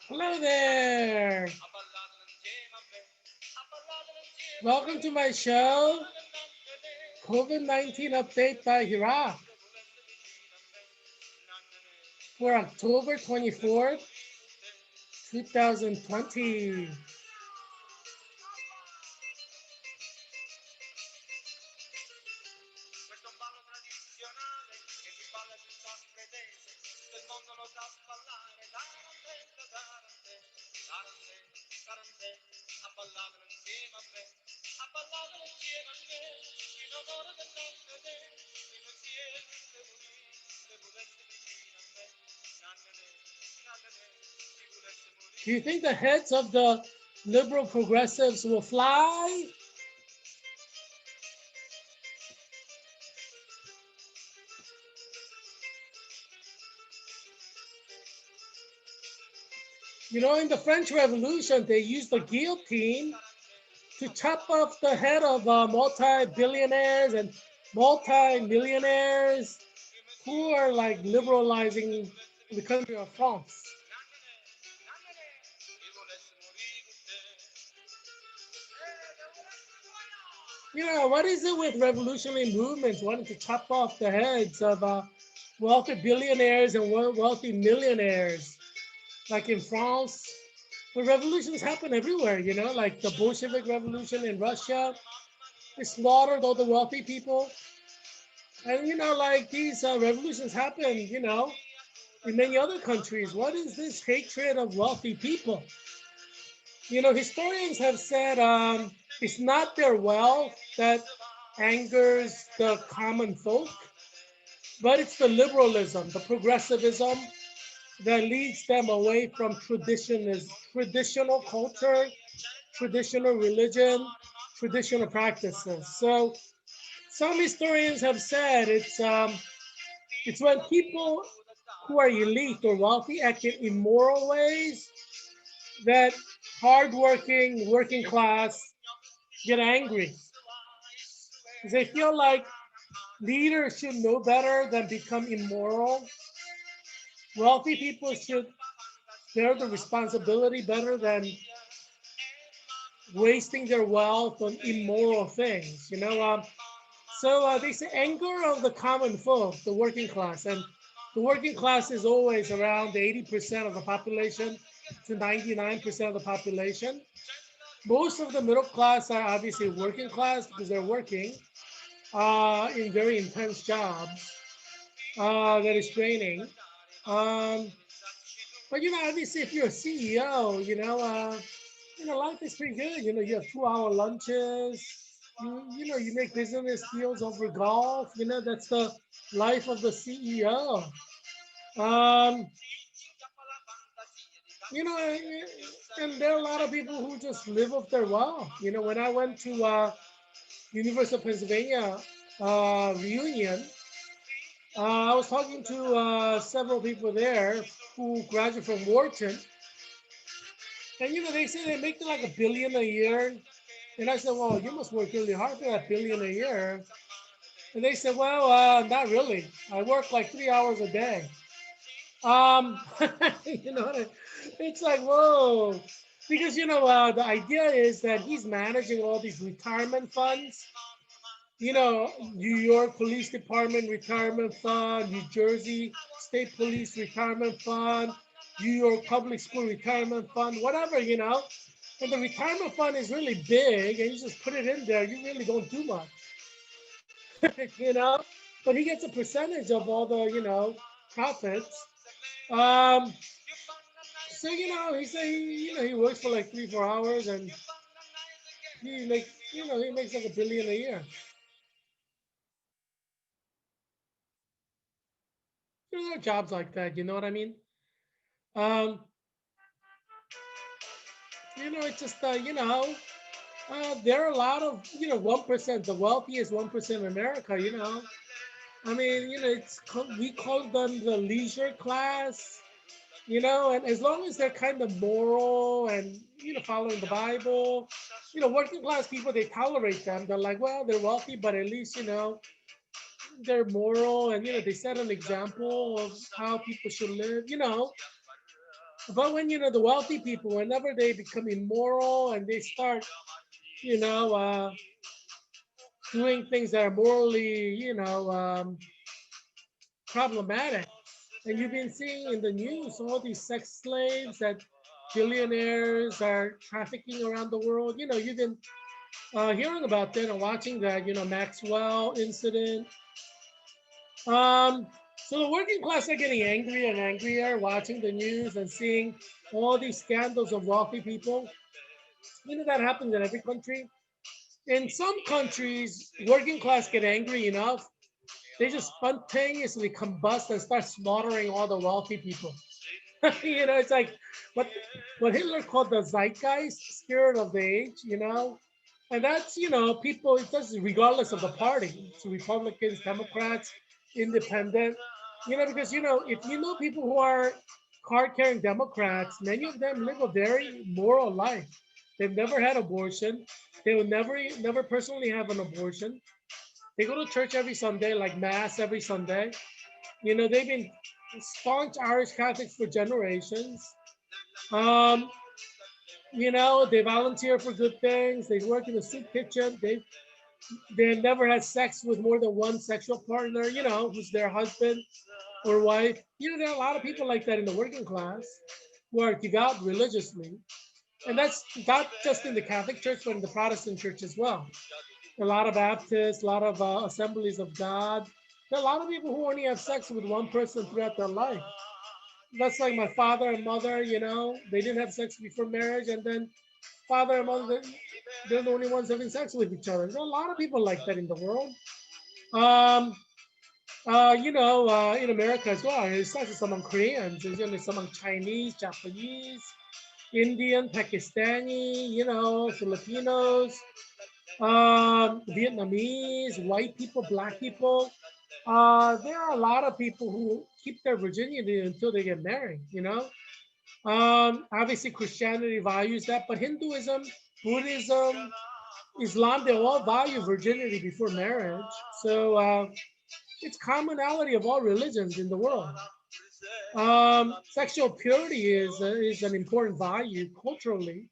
Hello there. Welcome to my show, COVID-19 update by Heerak for October 24th, 2020. Do you think the heads of the liberal progressives will fly? You know, in the French Revolution, they used the guillotine to chop off the head of multi-billionaires and multi-millionaires who are like liberalizing the country of France. You know, what is it with revolutionary movements wanting to chop off the heads of wealthy billionaires and wealthy millionaires? Like in France, but revolutions happen everywhere, you know, like the Bolshevik Revolution in Russia. They slaughtered all the wealthy people. And, you know, like these revolutions happen, you know, in many other countries. What is this hatred of wealthy people? You know, historians have said it's not their wealth that angers the common folk, but it's the liberalism, the progressivism that leads them away from traditional culture, traditional religion, traditional practices. So some historians have said it's when people who are elite or wealthy act in immoral ways that hardworking working class get angry. They feel like leaders should know better than become immoral. Wealthy people should bear the responsibility better than wasting their wealth on immoral things. You know, so they say anger of the common folk, the working class, and the working class is always around 80% of the population to 99% of the population. Most of the middle class are obviously working class because they're working in very intense jobs that is draining. Um, but you know, obviously, if you're a CEO, you know, life is pretty good. You know, you have 2 hour lunches. You know, you make business deals over golf. You know, that's the life of the CEO. Um, you know, and there are a lot of people who just live off their wealth. You know, when I went to University of Pennsylvania reunion, I was talking to several people there who graduated from Wharton, and you know, they say they make like $1 billion a year. And I said, well, you must work really hard for that billion a year. And they said, well, not really. I work like 3 hours a day. Um, you know, it's like, whoa. Because, you know, the idea is that he's managing all these retirement funds. You know, New York Police Department Retirement Fund, New Jersey State Police Retirement Fund, New York Public School Retirement Fund, whatever, you know. And the retirement fund is really big, and you just put it in there. You really don't do much, you know. But he gets a percentage of all the, you know, profits. Um, so you know, he say, you know, he works for like 3, 4 hours, and he makes like $1 billion a year. You know, there are jobs like that. You know what I mean? Um, you know, it's just there are a lot of 1%, the wealthiest 1% in America. You know, I mean, you know, we call them the leisure class. You know, and as long as they're kind of moral and following the Bible, working class people, they tolerate them. They're like, well, they're wealthy, but at least they're moral, and they set an example of how people should live. But when, the wealthy people, whenever they become immoral and they start, you know, doing things that are morally, problematic. And you've been seeing in the news all these sex slaves that billionaires are trafficking around the world. You've been hearing about that and watching that, Maxwell incident. Um, so the working class are getting angrier and angrier watching the news and seeing all these scandals of wealthy people. That happens in every country. In some countries, working class get angry enough, they just spontaneously combust and start slaughtering all the wealthy people. It's like what what Hitler called the zeitgeist, spirit of the age, and that's people. It does regardless of the party. It's Republicans, Democrats, Independent. Because if people who are card-carrying Democrats, many of them live a very moral life. They've never had abortion. They will never personally have an abortion. They go to church every Sunday, like mass every Sunday. They've been staunch Irish Catholics for generations. Um, they volunteer for good things. They work in the soup kitchen. They never had sex with more than one sexual partner, who's their husband or wife. There are a lot of people like that in the working class who are devout religiously. And that's not just in the Catholic Church, but in the Protestant Church as well. A lot of Baptists, a lot of Assemblies of God. There are a lot of people who only have sex with one person throughout their life. That's like my father and mother, they didn't have sex before marriage, and then father and mother, they're the only ones having sex with each other. There are a lot of people like that in the world. Um, in America as well. It's not just among Koreans, it's among Chinese, Japanese, Indian, Pakistani, Filipinos, Vietnamese, white people, black people. There are a lot of people who keep their virginity until they get married, Obviously, Christianity values that, but Hinduism, Buddhism, Islam, they all value virginity before marriage. So it's commonality of all religions in the world. Sexual purity is an important value culturally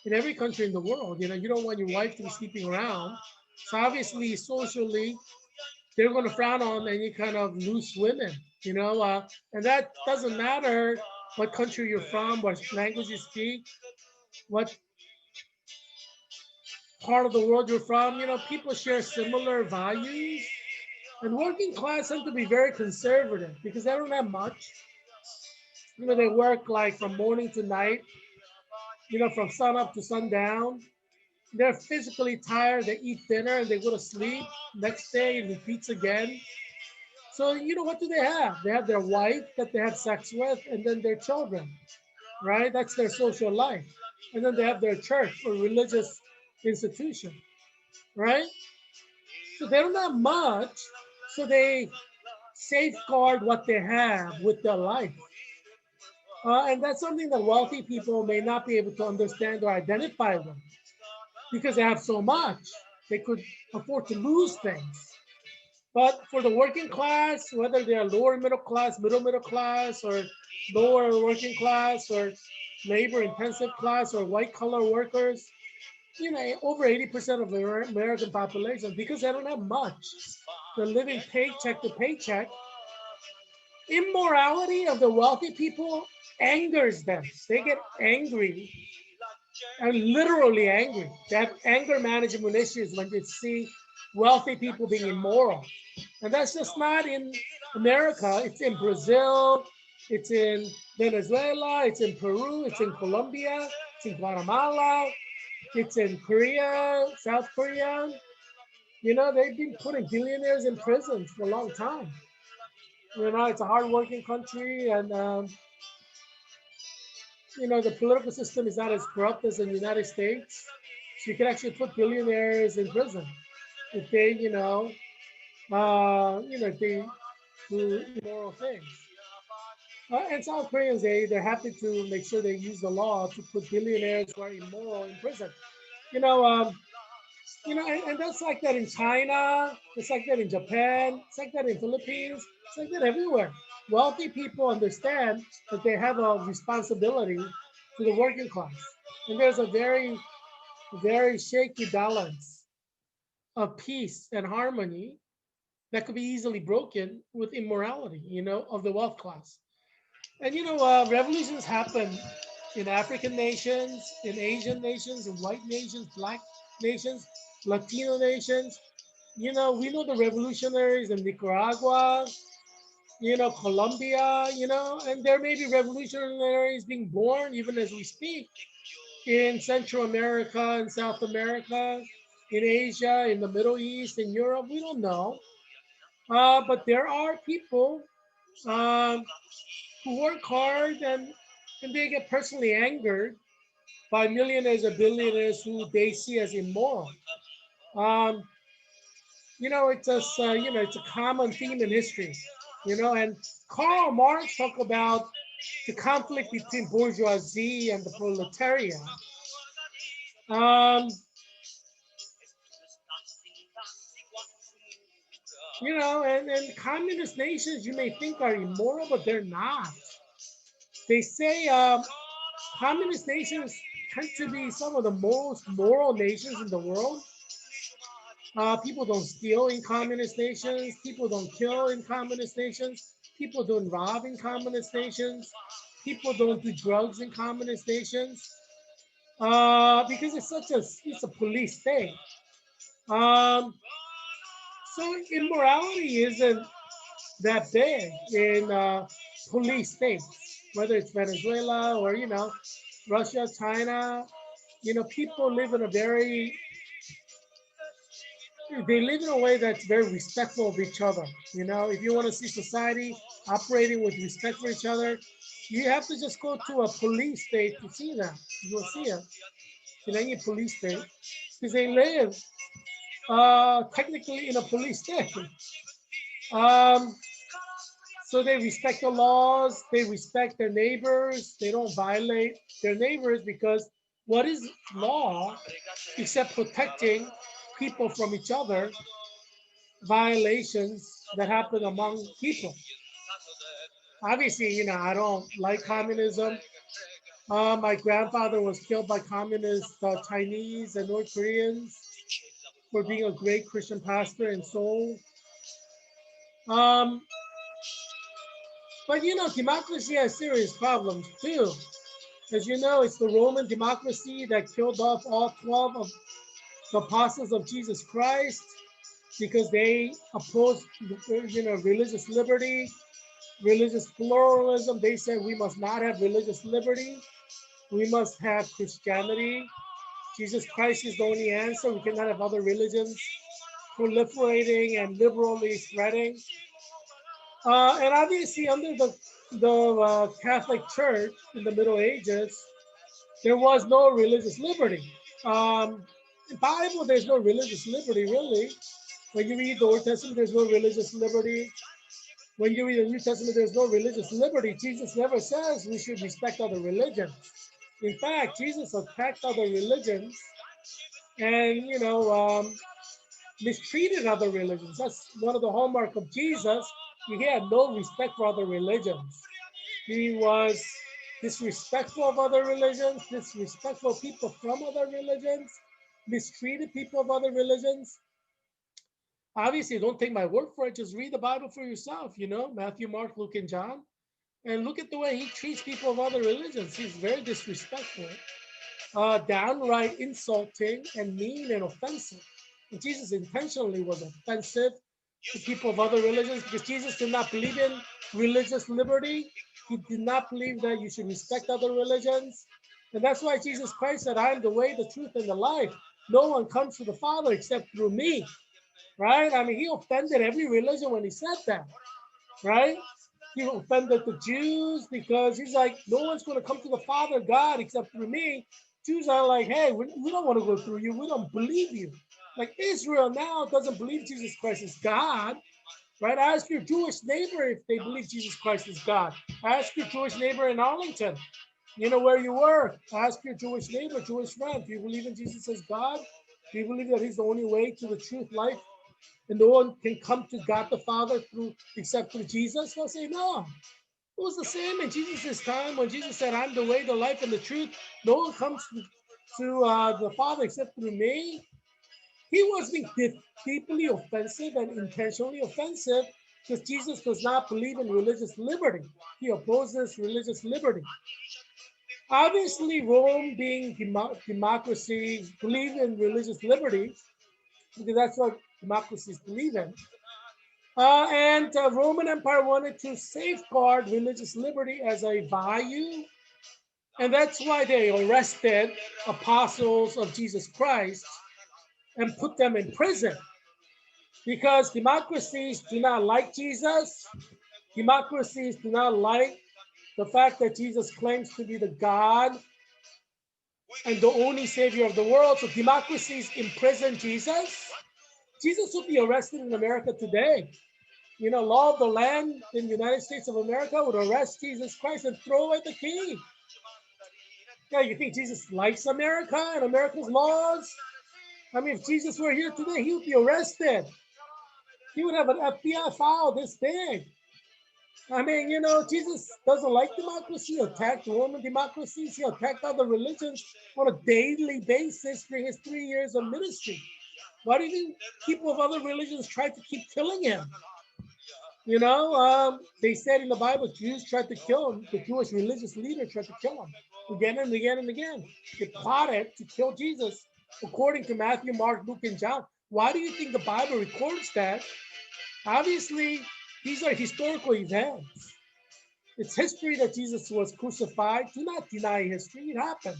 in every country in the world. You don't want your wife to be sleeping around. So obviously, socially, they're going to frown on any kind of loose women, and that doesn't matter what country you're from, what language you speak, what part of the world you're from. People share similar values, and working class tend to be very conservative because they don't have much. They work like from morning to night, from sun up to sundown. They're physically tired. They eat dinner and they go to sleep. Next day, it repeats again. So, what do they have? They have their wife that they have sex with, and then their children, right? That's their social life. And then they have their church or religious institution, right? So they don't have much. So they safeguard what they have with their life. And that's something that wealthy people may not be able to understand or identify with because they have so much. They could afford to lose things. But for the working class, whether they're lower middle class, middle class, or lower working class, or labor intensive class, or white collar workers, over 80% of the American population, because they don't have much, they're living paycheck to paycheck. Immorality of the wealthy people angers them. They get angry and literally angry. They have anger management issues when they see wealthy people being immoral. And that's just not in America. It's in Brazil, it's in Venezuela, it's in Peru, it's in Colombia, it's in Guatemala, it's in Korea, South Korea. They've been putting billionaires in prison for a long time. It's a hardworking country, and the political system is not as corrupt as in the United States. So you can actually put billionaires in prison if they, if they do immoral things. And South Koreans, they're happy to make sure they use the law to put billionaires who are immoral in prison. You know, um, and that's like that in China. It's like that in Japan. It's like that in Philippines. It's like that everywhere. wealthy people understand that they have a responsibility to the working class. And there's a very, very shaky balance of peace and harmony that could be easily broken with immorality, of the wealth class. And revolutions happen in African nations, in Asian nations, in white nations, black nations, Latino nations. We know the revolutionaries in Nicaragua, Colombia, and there may be revolutionaries being born even as we speak in Central America and South America, in Asia, in the Middle East, in Europe. We don't know. But there are people um, who work hard and they get personally angered by millionaires or billionaires who they see as immoral. Um, it's a common theme in history, and Karl Marx talked about the conflict between bourgeoisie and the proletariat. Um, and communist nations you may think are immoral, but they're not. They say communist nations tend to be some of the most moral nations in the world. People don't steal in communist nations. People don't kill in communist nations. People don't rob in communist nations. People don't do drugs in communist nations because it's a police state. Um, so immorality isn't that big in police states, whether it's Venezuela or Russia, China. People live in a very they live in a way that's very respectful of each other. If you want to see society operating with respect for each other, you have to just go to a police state to see that. You will see it in any police state because they live technically in a police state. Um, so they respect the laws, they respect their neighbors, they don't violate their neighbors because what is law except protecting people from each other, violations that happen among people. Obviously, I don't like communism. My grandfather was killed by communist Chinese and North Koreans for being a great Christian pastor in Seoul. Um, but democracy has serious problems too. As you know, it's the Roman democracy that killed off all 12 of the apostles of Jesus Christ because they opposed, religious liberty, religious pluralism. They said we must not have religious liberty. We must have Christianity. Jesus Christ is the only answer. We cannot have other religions proliferating and liberally spreading. And obviously, under the Catholic Church in the Middle Ages, there was no religious liberty. In the Bible, there's no religious liberty, really. When you read the Old Testament, there's no religious liberty. When you read the New Testament, there's no religious liberty. Jesus never says we should respect other religions. In fact, Jesus attacked other religions and, mistreated other religions. That's one of the hallmark of Jesus. He had no respect for other religions. He was disrespectful of other religions, disrespectful of people from other religions, mistreated people of other religions. Obviously, don't take my word for it. Just read the Bible for yourself, Matthew, Mark, Luke, and John. And look at the way he treats people of other religions. He's very disrespectful, downright insulting, and mean and offensive. And Jesus intentionally was offensive to people of other religions because Jesus did not believe in religious liberty. He did not believe that you should respect other religions. And that's why Jesus Christ said, I am the way, the truth, and the life. No one comes to the Father except through me. Right? I mean, he offended every religion when he said that. Right? He offended the Jews because he's like, no one's going to come to the Father God except through me. Jews are like, hey, we don't want to go through you. We don't believe you. Like Israel now doesn't believe Jesus Christ is God. Right? Ask your Jewish neighbor if they believe Jesus Christ is God. Ask your Jewish neighbor in Arlington, where you work. Ask your Jewish neighbor, Jewish friend, do you believe in Jesus as God? Do you believe that he's the only way to the truth, life, and no one can come to God the Father except through Jesus? They'll say no. It was the same in Jesus' time when Jesus said, "I'm the way, the life, and the truth. No one comes to the Father except through me." He was being deeply offensive and intentionally offensive because Jesus does not believe in religious liberty. He opposes religious liberty. Obviously, Rome being democracy, believe in religious liberty because that's what democracies believe in. And Roman Empire wanted to safeguard religious liberty as a value, and that's why they arrested apostles of Jesus Christ and put them in prison. Because democracies do not like Jesus, democracies do not like the fact that Jesus claims to be the God and the only savior of the world. So democracies imprison Jesus. Jesus would be arrested in America today. Law of the land in the United States of America would arrest Jesus Christ and throw away the key. Yeah, you think Jesus likes America and America's laws? I mean, if Jesus were here today, he would be arrested. He would have an FBI file this big. I mean, Jesus doesn't like democracy. He attacked Roman democracies. He attacked other religions on a daily basis during his 3 years of ministry. Why do you think people of other religions tried to keep killing him? They said in the Bible, Jews tried to kill him. The Jewish religious leader tried to kill him again and again and again. They plotted to kill Jesus, according to Matthew, Mark, Luke, and John. Why do you think the Bible records that? Obviously, these are historical events. It's history that Jesus was crucified. Do not deny history. It happened.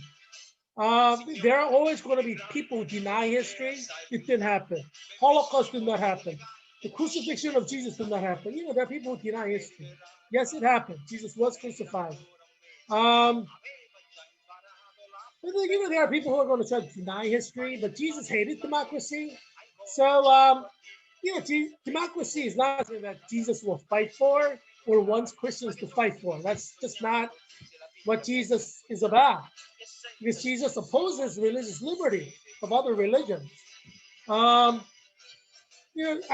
There are always going to be people who deny history. It didn't happen. Holocaust did not happen. The crucifixion of Jesus did not happen. There are people who deny history. Yes, it happened. Jesus was crucified. There are people who are going to try to deny history, but Jesus hated democracy. So, democracy is not something that Jesus will fight for or wants Christians to fight for. That's just not what Jesus is about. Because Jesus opposes religious liberty of other religions. I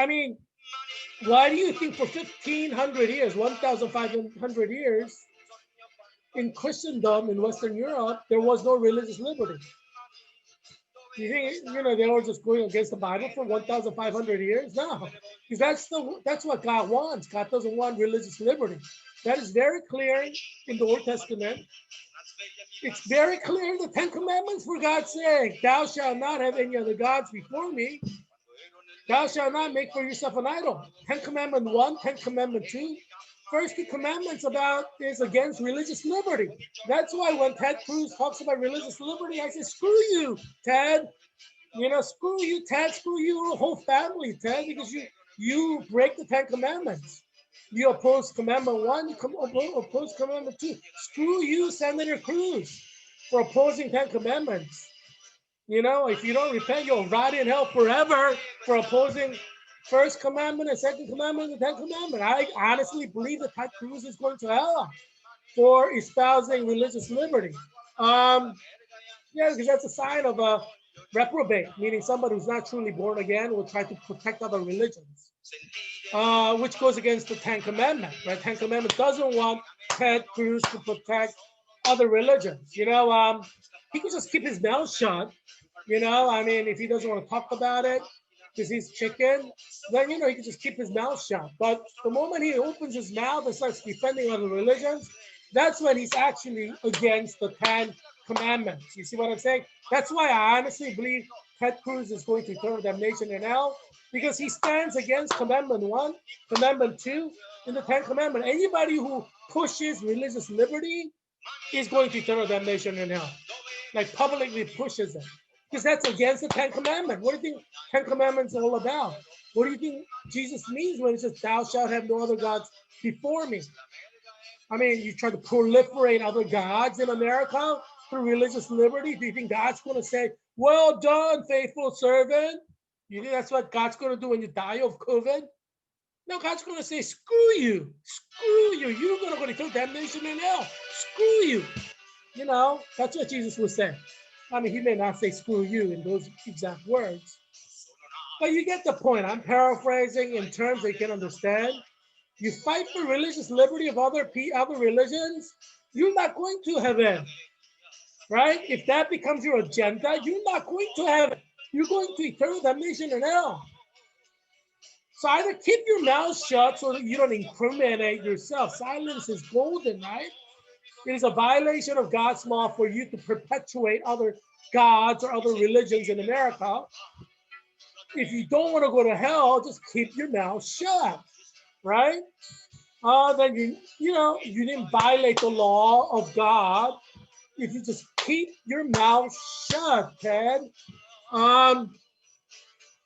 mean, why do you think for 1,500 years, 1,500 years, in Christendom in Western Europe, there was no religious liberty? You think, they were just going against the Bible for 1,500 years? No, because that's what God wants. God doesn't want religious liberty. That is very clear in the Old Testament. It's very clear in the Ten Commandments, for God's sake. Thou shalt not have any other gods before me. Thou shalt not make for yourself an idol. 10 Commandment 1, 10 Commandment 2. First 2 commandments is against religious liberty. That's why when Ted Cruz talks about religious liberty, I say, screw you, Ted. Screw you, Ted. Screw you, your whole family, Ted, because you break the 10 Commandments. You oppose Commandment 1, you oppose Commandment 2. Screw you, Senator Cruz, for opposing 10 Commandments. If you don't repent, you'll rot in hell forever for opposing First Commandment and Second Commandment and 10 Commandment. I honestly believe that Ted Cruz is going to hell for espousing religious liberty. Because that's a sign of a reprobate, meaning somebody who's not truly born again will try to protect other religions, which goes against the 10 Commandment, right? 10 Commandment doesn't want Ted Cruz to protect other religions. He could just keep his mouth shut. If he doesn't want to talk about it because he's chicken, then, he can just keep his mouth shut. But the moment he opens his mouth and starts defending other religions, that's when he's actually against the 10 Commandments. You see what I'm saying? That's why I honestly believe Ted Cruz is going to eternal damnation in hell, because he stands against Commandment 1, Commandment 2, and the 10 Commandment. Anybody who pushes religious liberty is going to eternal damnation in hell. Like publicly pushes it. Because that's against the 10 Commandments. What do you think 10 Commandments are all about? What do you think Jesus means when he says, thou shalt have no other gods before me? You try to proliferate other gods in America through religious liberty. Do you think God's going to say, well done, faithful servant? You think that's what God's going to do when you die of COVID? No, God's going to say, screw you. Screw you. You're going to go to eternal damnation in hell. Screw you. That's what Jesus would say. He may not say screw you in those exact words. But you get the point. I'm paraphrasing in terms they can understand. You fight for religious liberty of other religions, you're not going to heaven, right? If that becomes your agenda, you're not going to heaven. You're going to eternal damnation in hell. So either keep your mouth shut so that you don't incriminate yourself. Silence is golden, right? It is a violation of God's law for you to perpetuate other gods or other religions in America. If you don't want to go to hell, just keep your mouth shut, right? Then you didn't violate the law of God if you just keep your mouth shut, Ted.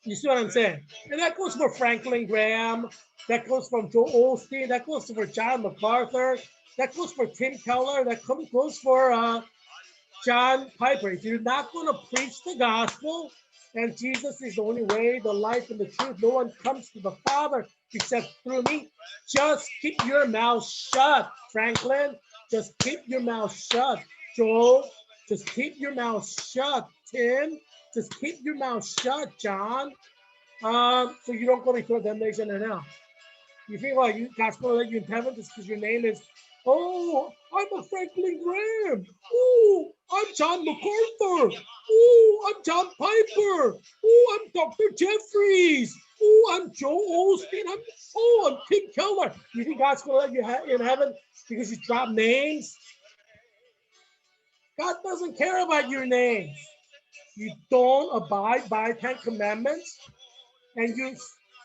You see what I'm saying? And that goes for Franklin Graham. That goes from Joel Osteen. That goes for John MacArthur. That goes for Tim Keller. That goes for John Piper. If you're not going to preach the gospel, and Jesus is the only way, the life, and the truth, no one comes to the Father except through me, just keep your mouth shut, Franklin. Just keep your mouth shut, Joel. Just keep your mouth shut, Tim. Just keep your mouth shut, John. So you don't go to eternal damnation in hell. You think, well, God's going to let you in heaven just because your name is, oh, I'm a Franklin Graham. Oh, I'm John MacArthur. Oh, I'm John Piper. Oh, I'm Dr. Jeffries. Oh, I'm Joe Osteen. I'm Tim Keller. You think God's going to let you in heaven because you drop names? God doesn't care about your names. You don't abide by 10 commandments, and you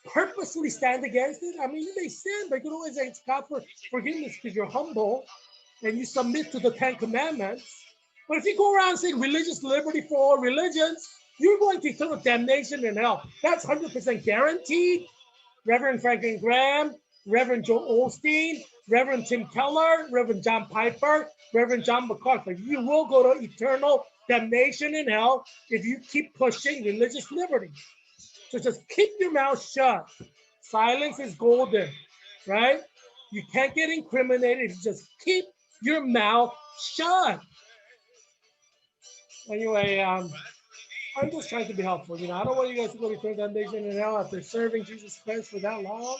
purposely stand against it. I mean, you may sin, but you can always ask God for forgiveness because you're humble and you submit to the 10 commandments. But if you go around saying religious liberty for all religions, you're going to eternal damnation in hell. That's 100% guaranteed. Reverend Franklin Graham, Reverend Joel Osteen, Reverend Tim Keller, Reverend John Piper, Reverend John MacArthur. You will go to eternal damnation in hell if you keep pushing religious liberty. So just keep your mouth shut. Silence is golden, right? You can't get incriminated if you just keep your mouth shut. Anyway, I'm just trying to be helpful. I don't want you guys to go to eternal damnation in hell after serving Jesus Christ for that long.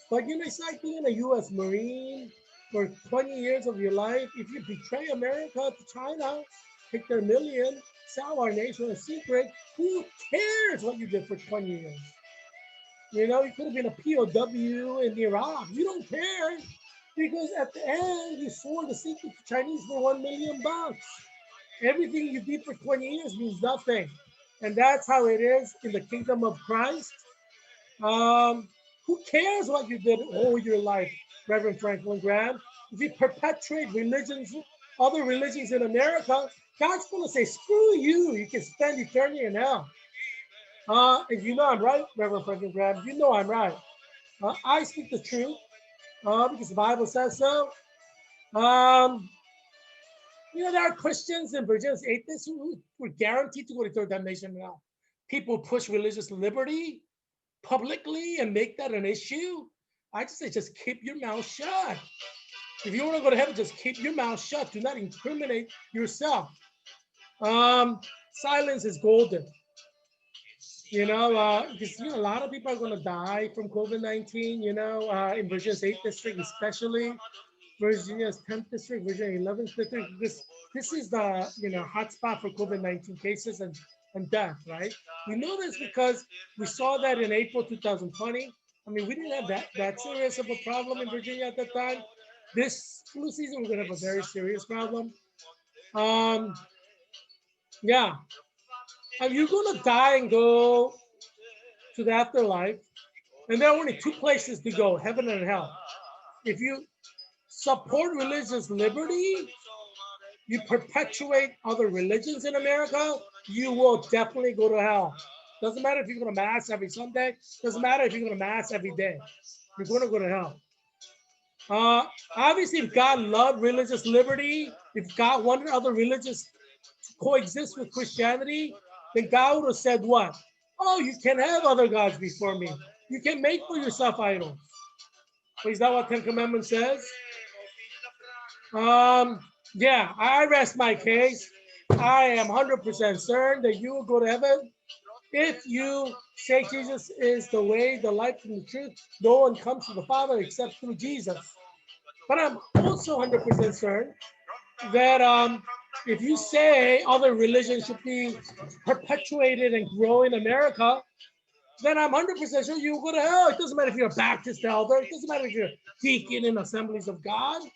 But it's like being a U.S. Marine for 20 years of your life. If you betray America to China, take their million, sell our nation a secret, who cares what you did for 20 years? You could have been a POW in Iraq. You don't care because at the end, you swore the secret to Chinese for $1 million. Everything you did for 20 years means nothing. And that's how it is in the kingdom of Christ. Who cares what you did all your life, Reverend Franklin Graham? If you perpetuate religions, other religions in America, God's going to say, screw you. You can spend eternity in hell. And I'm right, Reverend Franklin Graham. I'm right. I speak the truth because the Bible says so. There are Christians and Virginians, atheists who were guaranteed to go to eternal damnation now. People push religious liberty publicly and make that an issue. I just say, just keep your mouth shut. If you want to go to heaven, just keep your mouth shut. Do not incriminate yourself. Silence is golden. Because a lot of people are going to die from COVID-19. In Virginia's 8th district, especially Virginia's 10th district, Virginia 11th district. This is the hotspot for COVID-19 cases and death, right? We know this because we saw that in April 2020. I mean, we didn't have that serious of a problem in Virginia at that time. This flu season, we're going to have a very serious problem. Yeah. And you're going to die and go to the afterlife. And there are only two places to go, heaven and hell. If you support religious liberty, you perpetuate other religions in America, you will definitely go to hell. Doesn't matter if you go to mass every Sunday. Doesn't matter if you go to mass every day. You're going to go to hell. Obviously, if God loved religious liberty, if God wanted other religions to coexist with Christianity, then God would have said what? Oh, you can have other gods before me. You can make for yourself idols. But is that what 10 Commandments says? Yeah, I rest my case. I am 100% certain that you will go to heaven If you say Jesus is the way, the life, and the truth, no one comes to the Father except through Jesus. But I'm also 100% certain that if you say other religions should be perpetuated and grow in America, then I'm 100% sure you go to hell. It doesn't matter if you're a Baptist elder. It doesn't matter if you're a deacon in Assemblies of God. It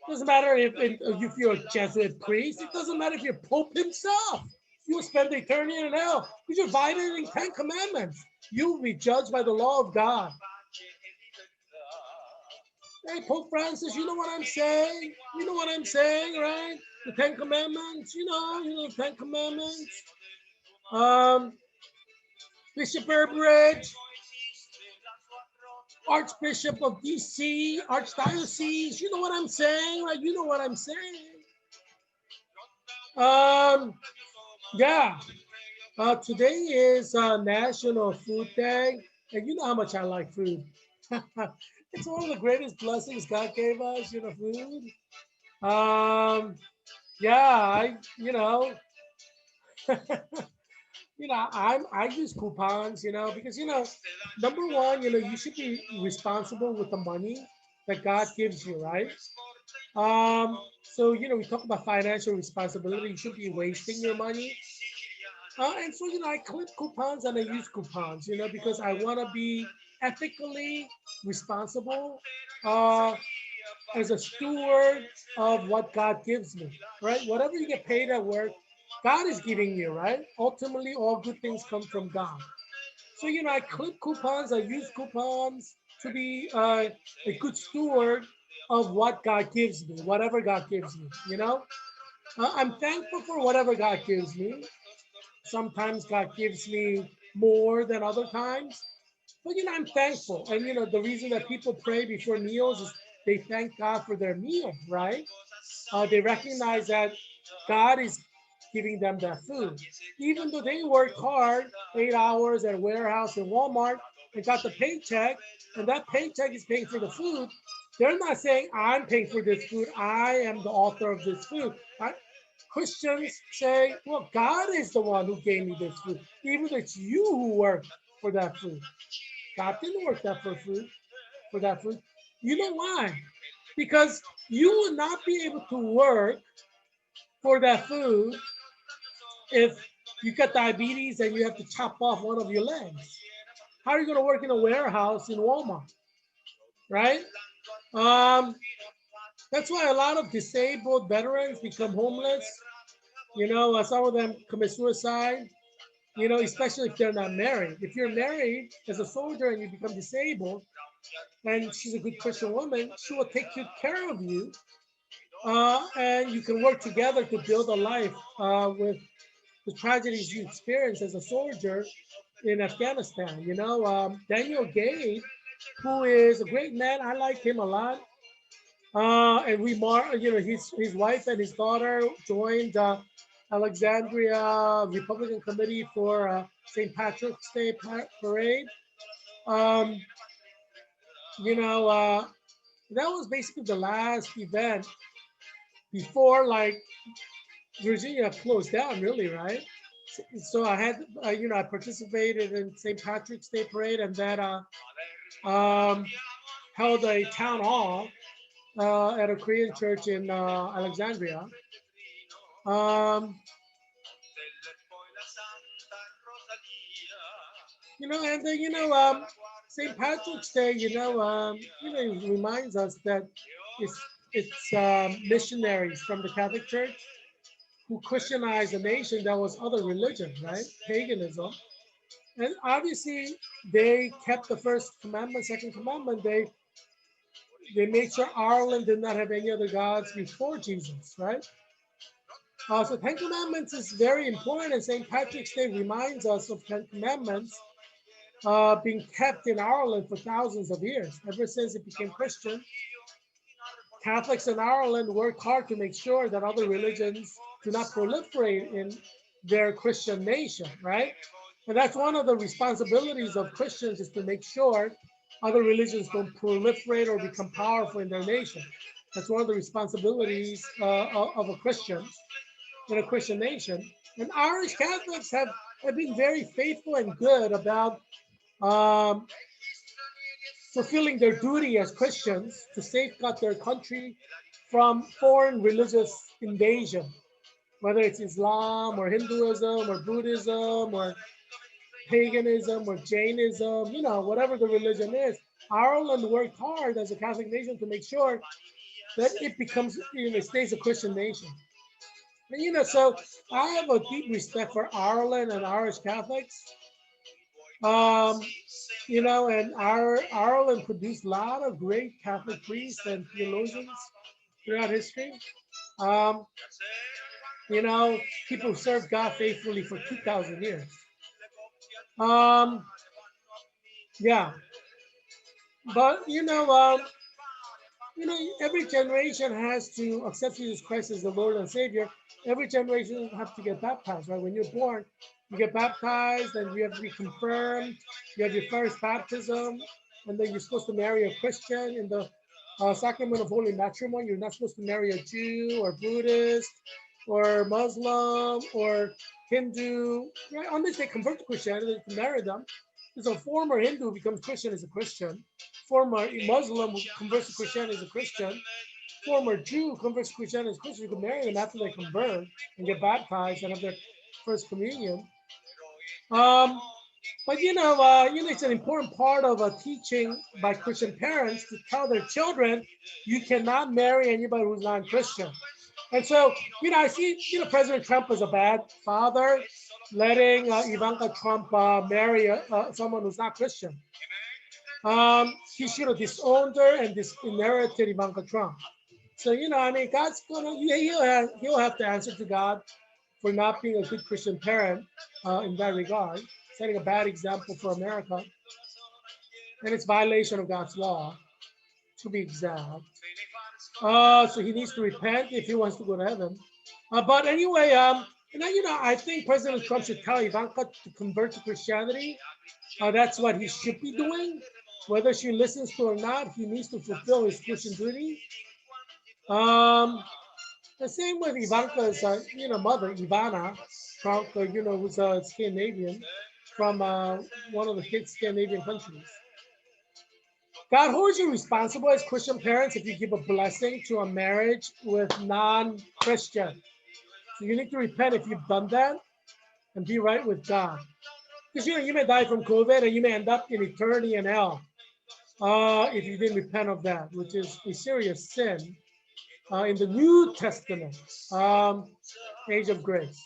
doesn't matter if you're a Jesuit priest. It doesn't matter if you're Pope himself. You will spend eternity in hell because you're violating 10 commandments. You will be judged by the law of God. Hey, Pope Francis, you know what I'm saying? You know what I'm saying, right? The 10 Commandments, the 10 Commandments. Bishop Burbridge, Archbishop of DC, Archdiocese, you know what I'm saying, right? You know what I'm saying. Yeah. Today is National Food Day, and you know how much I like food. It's one of the greatest blessings God gave us, food. Yeah, I use coupons, because number one, you should be responsible with the money that God gives you, right? So we talk about financial responsibility. You should be wasting your money. And so I clip coupons and I use coupons, because I want to be ethically responsible as a steward of what God gives me, right? Whatever you get paid at work, God is giving you, right? Ultimately, all good things come from God. So, I clip coupons, I use coupons to be a good steward of what God gives me, whatever God gives me. I'm thankful for whatever God gives me. Sometimes God gives me more than other times. But I'm thankful. And the reason that people pray before meals is they thank God for their meal, right? They recognize that God is giving them that food. Even though they worked hard, 8 hours at a warehouse in Walmart, and got the paycheck, and that paycheck is paying for the food, they're not saying, I'm paying for this food, I am the author of this food. Right? Christians say, well, God is the one who gave me this food, even though it's you who worked for that food. God didn't work for that food. You know why? Because you will not be able to work for that food if you got diabetes and you have to chop off one of your legs. How are you going to work in a warehouse in Walmart, right? That's why a lot of disabled veterans become homeless. Some of them commit suicide. Especially if they're not married. If you're married as a soldier and you become disabled, and she's a good Christian woman, she will take good care of you, and you can work together to build a life with the tragedies you experience as a soldier in Afghanistan. Daniel Gade, who is a great man, I like him a lot. And his wife and his daughter joined Alexandria Republican Committee for St. Patrick's Day Parade. Um, that was basically the last event before Virginia closed down, really, right? So I had, I participated in St. Patrick's Day Parade, and that held a town hall at a Korean church in Alexandria. And then, St. Patrick's Day, it reminds us that it's missionaries from the Catholic Church who Christianized a nation that was other religions, right? Paganism. And obviously, they kept the first commandment, second commandment. They made sure Ireland did not have any other gods before Jesus, right? So 10 Commandments is very important, and St. Patrick's Day reminds us of 10 Commandments being kept in Ireland for thousands of years. Ever since it became Christian, Catholics in Ireland work hard to make sure that other religions do not proliferate in their Christian nation, right? And that's one of the responsibilities of Christians, is to make sure other religions don't proliferate or become powerful in their nation. That's one of the responsibilities of a Christian in a Christian nation. And Irish Catholics have have been very faithful and good about um, fulfilling their duty as Christians to safeguard their country from foreign religious invasion, whether it's Islam or Hinduism or Buddhism or paganism or Jainism, whatever the religion is. Ireland worked hard as a Catholic nation to make sure that it becomes, it stays a Christian nation. And, so I have a deep respect for Ireland and Irish Catholics. Um, and Ireland produced a lot of great Catholic priests and theologians throughout history. Um, people who served God faithfully for 2,000 years. Um, yeah, but every generation has to accept Jesus Christ as the Lord and Savior. Every generation has to get baptized, right? When you're born, you get baptized, and you have to be confirmed. You have your first baptism, and then you're supposed to marry a Christian in the sacrament of holy matrimony. You're not supposed to marry a Jew or Buddhist or Muslim or Hindu, right? Unless they convert to Christianity, to marry them. So a former Hindu who becomes Christian is a Christian. Former Muslim who converts to Christianity is a Christian. Former Jew who converts to Christianity is a Christian. You can marry them after they convert and get baptized and have their first communion. But it's an important part of a teaching by Christian parents to tell their children you cannot marry anybody who's non-Christian. And so, I see, President Trump was a bad father, letting Ivanka Trump marry someone who's not Christian. He should have disowned her and disinherited Ivanka Trump. So, God's he'll have to answer to God for not being a good Christian parent in that regard, setting a bad example for America. And it's violation of God's law, to be exact. So he needs to repent if he wants to go to heaven. But anyway, I think President Trump should tell Ivanka to convert to Christianity. That's what he should be doing. Whether she listens to or not, he needs to fulfill his Christian duty. The same with Ivanka's, mother, Ivana Trump, who's a Scandinavian from one of the Scandinavian countries. God holds you responsible as Christian parents if you give a blessing to a marriage with non-Christian. So you need to repent if you've done that and be right with God. Because you may die from COVID and you may end up in eternity in hell if you didn't repent of that, which is a serious sin in the New Testament, age of grace.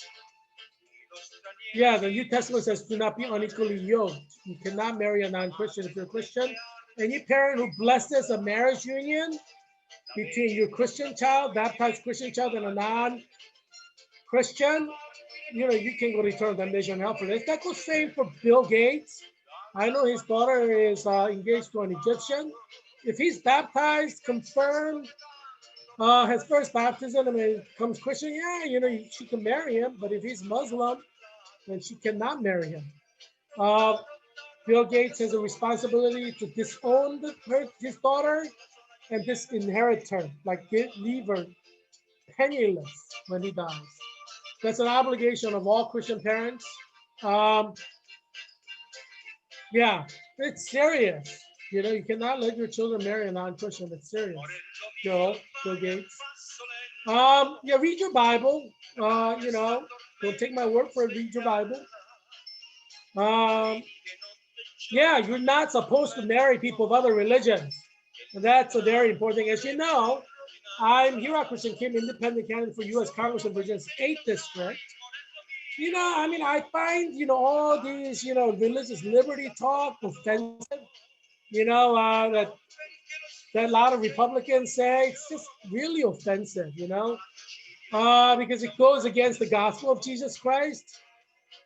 Yeah, the New Testament says do not be unequally yoked. You cannot marry a non-Christian if you're a Christian. Any parent who blesses a marriage union between your Christian child, baptized Christian child, and a non-Christian, you can go to eternal damnation and hell for this. That goes same for Bill Gates. I know his daughter is engaged to an Egyptian. If he's baptized, confirmed, his first baptism, and he becomes Christian, she can marry him. But if he's Muslim, then she cannot marry him. Bill Gates has a responsibility to disown his daughter and disinherit her, like leave her penniless when he dies. That's an obligation of all Christian parents. Yeah, it's serious. You cannot let your children marry a non-Christian. It's serious. Bill Gates. Read your Bible. Don't take my word for it. Read your Bible. You're not supposed to marry people of other religions. And that's a very important thing. As you know, I'm Heerak Christian Kim, independent candidate for US Congress of Virginia's 8th District. I find, all these, religious liberty talk offensive. That a lot of Republicans say, it's just really offensive, because it goes against the gospel of Jesus Christ.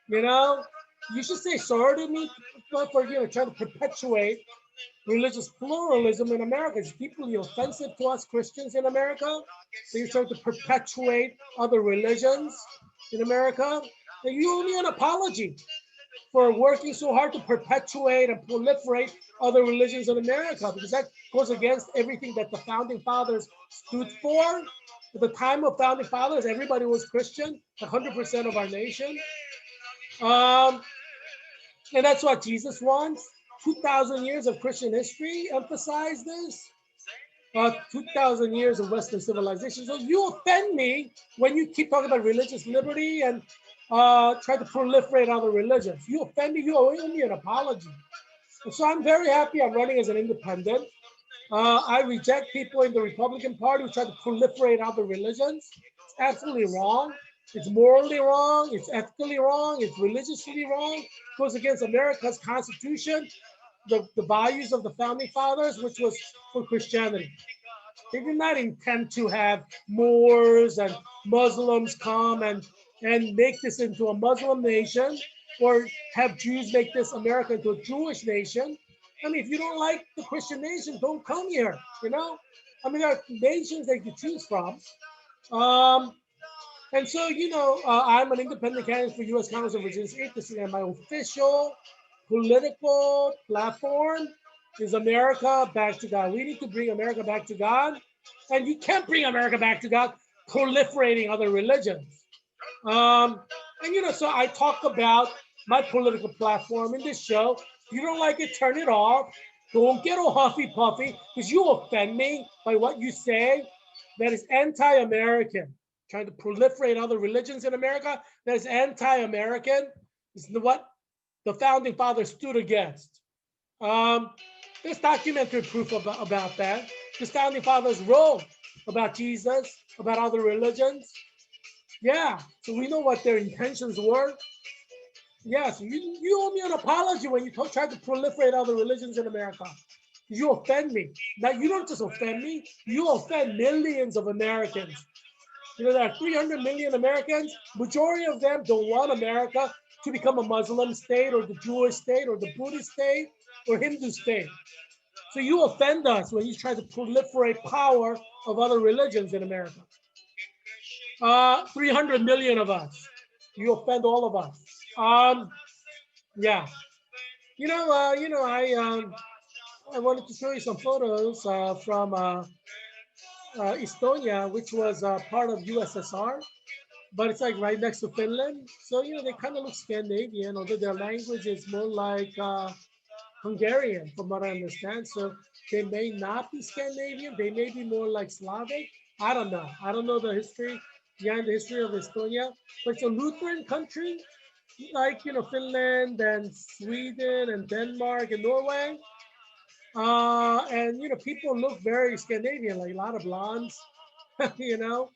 You should say sorry to me for trying to perpetuate religious pluralism in America. It's deeply offensive to us Christians in America. So you're trying to perpetuate other religions in America. And you owe me an apology for working so hard to perpetuate and proliferate other religions in America, because that goes against everything that the founding fathers stood for. At the time of founding fathers, everybody was Christian, 100% of our nation. Um, and that's what Jesus wants. 2,000 years of Christian history emphasize this. 2,000 years of Western civilization. So you offend me when you keep talking about religious liberty and try to proliferate other religions. You offend me, you owe me an apology. And so I'm very happy I'm running as an independent. I reject people in the Republican Party who try to proliferate other religions. It's absolutely wrong. It's morally wrong. It's ethically wrong. It's religiously wrong. It goes against America's Constitution, the values of the founding fathers, which was for Christianity. They did not intend to have Moors and Muslims come and make this into a Muslim nation or have Jews make this America into a Jewish nation. I mean, if you don't like the Christian nation, don't come here, you know? I mean, there are nations that you choose from. Um, and so, I'm an independent candidate for U.S. Congress of Virginia State. This is my official political platform is America back to God. We need to bring America back to God. And you can't bring America back to God proliferating other religions. Um, so I talk about my political platform in this show. If you don't like it, turn it off. Don't get all huffy puffy because you offend me by what you say that is anti-American. Trying to proliferate other religions in America that is anti-American is what the founding fathers stood against. There's documentary proof about that. The founding fathers wrote about Jesus, about other religions. Yeah, so we know what their intentions were. Yeah, so you owe me an apology when you try to proliferate other religions in America. You offend me. Now, you don't just offend me, you offend millions of Americans. There are 300 million Americans. Majority of them don't want America to become a Muslim state or the Jewish state or the Buddhist state or Hindu state. So you offend us when you try to proliferate power of other religions in America. 300 million of us. You offend all of us. Yeah. I wanted to show you some photos from Estonia, which was part of USSR, but it's like right next to Finland. So, they kind of look Scandinavian, although their language is more like Hungarian, from what I understand. So they may not be Scandinavian. They may be more like Slavic. I don't know. I don't know the history behind the history of Estonia, but it's a Lutheran country, like Finland and Sweden and Denmark and Norway. And people look very Scandinavian, like a lot of blondes, you know.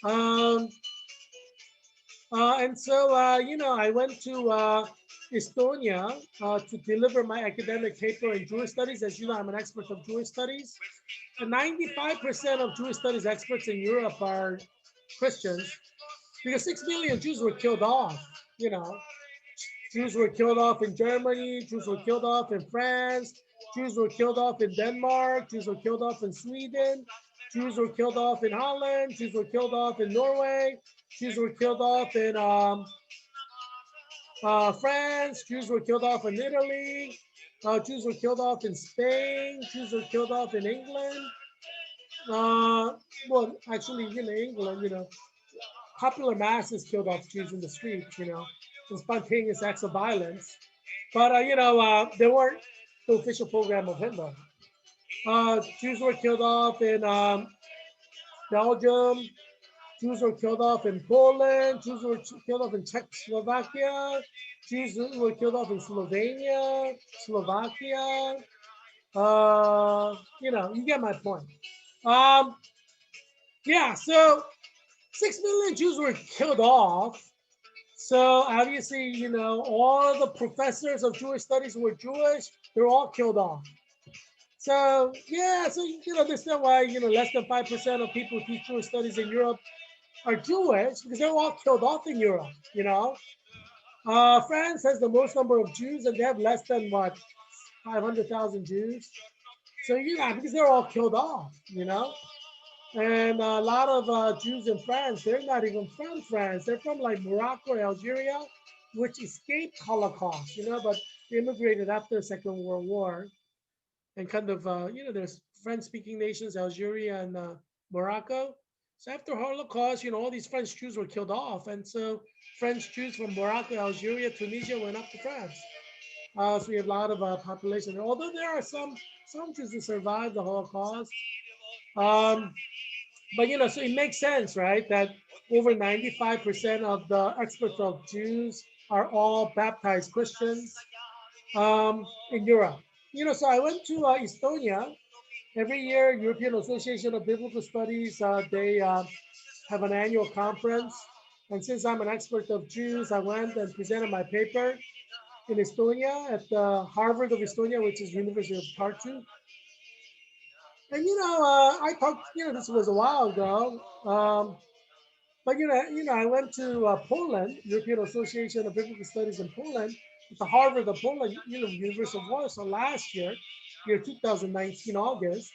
Um, and so, I went to Estonia to deliver my academic paper in Jewish studies. As you know, I'm an expert of Jewish studies. And 95% of Jewish studies experts in Europe are Christians because 6 million Jews were killed off. Jews were killed off in Germany, Jews were killed off in France, Jews were killed off in Denmark, Jews were killed off in Sweden, Jews were killed off in Holland, Jews were killed off in Norway, Jews were killed off in France, Jews were killed off in Italy, Jews were killed off in Spain, Jews were killed off in England. Well, actually, England, popular masses killed off Jews in the streets, in spontaneous acts of violence. But, they weren't the official program of Hitler. Jews were killed off in Belgium. Jews were killed off in Poland. Jews were killed off in Czechoslovakia. Jews were killed off in Slovenia, Slovakia. You get my point. Yeah, so 6 million Jews were killed off. So obviously, all the professors of Jewish studies who were Jewish, they're all killed off. So yeah, so you can understand why less than 5% of people who teach Jewish studies in Europe are Jewish because they're all killed off in Europe. France has the most number of Jews, and they have less than 500,000 Jews. So because they're all killed off. And a lot of Jews in France, they're not even from France. They're from like Morocco or Algeria, which escaped Holocaust, but they immigrated after the Second World War. And kind of, there's French-speaking nations, Algeria and Morocco. So after Holocaust, all these French Jews were killed off, and so French Jews from Morocco, Algeria, Tunisia went up to France. So we have a lot of population. Although there are some Jews who survived the Holocaust, um, but so it makes sense, right? That over 95% of the experts of Jews are all baptized Christians in Europe. So I went to Estonia. Every year, European Association of Biblical Studies, they have an annual conference. And since I'm an expert of Jews, I went and presented my paper in Estonia at the Harvard of Estonia, which is University of Tartu. And I talked. This was a while ago. But I went to Poland, European Association of Biblical Studies in Poland, at the Harvard of Poland, University of Warsaw last year 2019 August,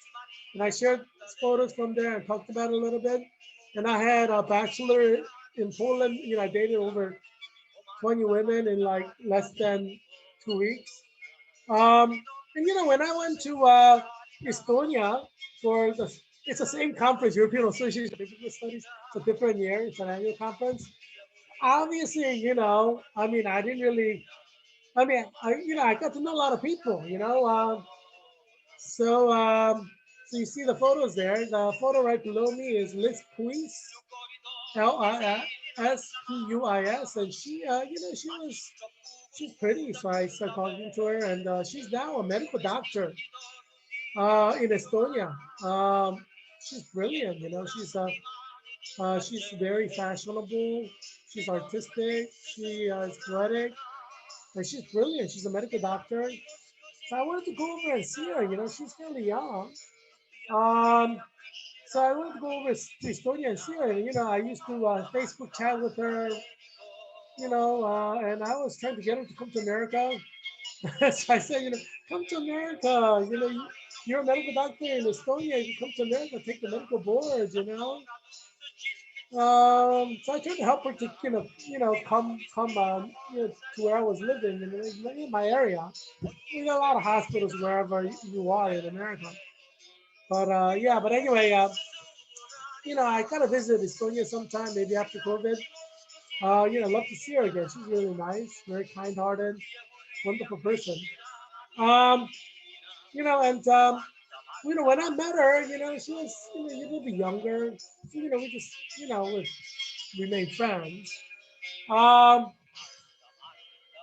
and I shared photos from there and talked about it a little bit. And I had a bachelor in Poland. I dated over 20 women in like less than 2 weeks. And when I went to Estonia for it's the same conference, European Association of Biblical Studies. It's a different year. It's an annual conference. Obviously, I mean, I didn't really. I mean, I got to know a lot of people. So, so you see the photos there. The photo right below me is Liz Puis, Lspuis, and she's pretty. So I started talking to her, and she's now a medical doctor in Estonia. She's brilliant. She's very fashionable. She's artistic. She is poetic, and she's brilliant. She's a medical doctor. So I wanted to go over and see her. She's fairly young. Um, so I wanted to go over to Estonia and see her. And I used to Facebook chat with her. And I was trying to get her to come to America. So I said, come to America. You're a medical doctor in Estonia. You come to America, take the medical board. So I tried to help her to, come, to where I was living in my area. We got a lot of hospitals wherever you are in America. But yeah, but anyway, I gotta visit Estonia sometime, maybe after COVID. I'd love to see her again. She's really nice, very kind-hearted, wonderful person. Um, and when I met her, she was, a little bit younger. So, we just, we remained friends. Um,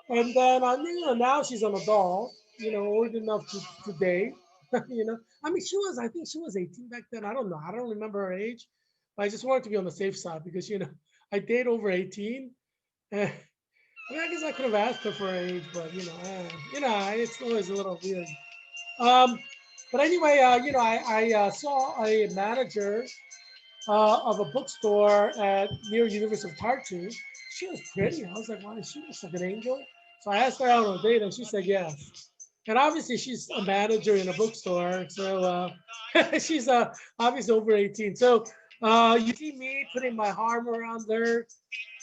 and then now she's an adult, old enough to date. I mean, I think she was 18 back then. I don't know. I don't remember her age, but I just wanted to be on the safe side because, I date over 18. I mean, I guess I could have asked her for her age, but, it's always a little weird. Um, but anyway, I saw a manager of a bookstore at near University of Tartu. She was pretty. I was like, wow, she looks like an angel. So I asked her out on a date, and she said yes. And obviously, she's a manager in a bookstore, so she's obviously over 18. So you see me putting my arm around her.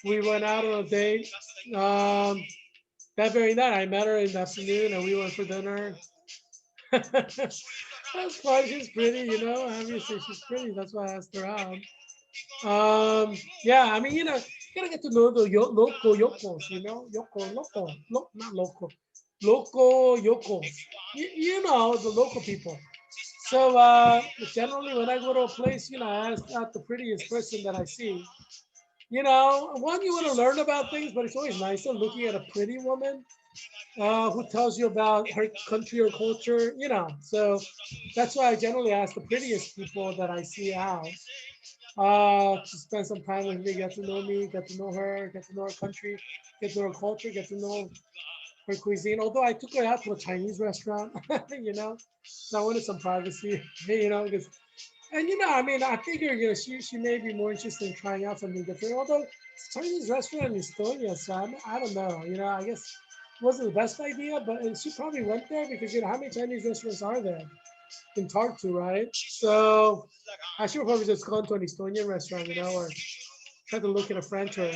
We went out on a date. Um, that very night, I met her in the afternoon, and we went for dinner. That's fun. She's pretty, Obviously, she's pretty. That's why I asked her out. Yeah, I mean, you gotta get to know the local yokos, not local, local yokos. The local people. So generally, when I go to a place, I ask out the prettiest person that I see. One, you want to learn about things, but it's always nicer looking at a pretty woman who tells you about her country or culture, So that's why I generally ask the prettiest people that I see out to spend some time with me, get to know her, get to know her country, get to know her culture, get to know her cuisine. Although I took her out to a Chinese restaurant, so I wanted some privacy, because, and I mean, I figure, she may be more interested in trying out something different. Although it's a Chinese restaurant in Estonia, so I don't know, I guess it wasn't the best idea, but and she probably went there because how many Chinese restaurants are there in Tartu, right? So I should probably just gone to an Estonian restaurant, or try to look at a French or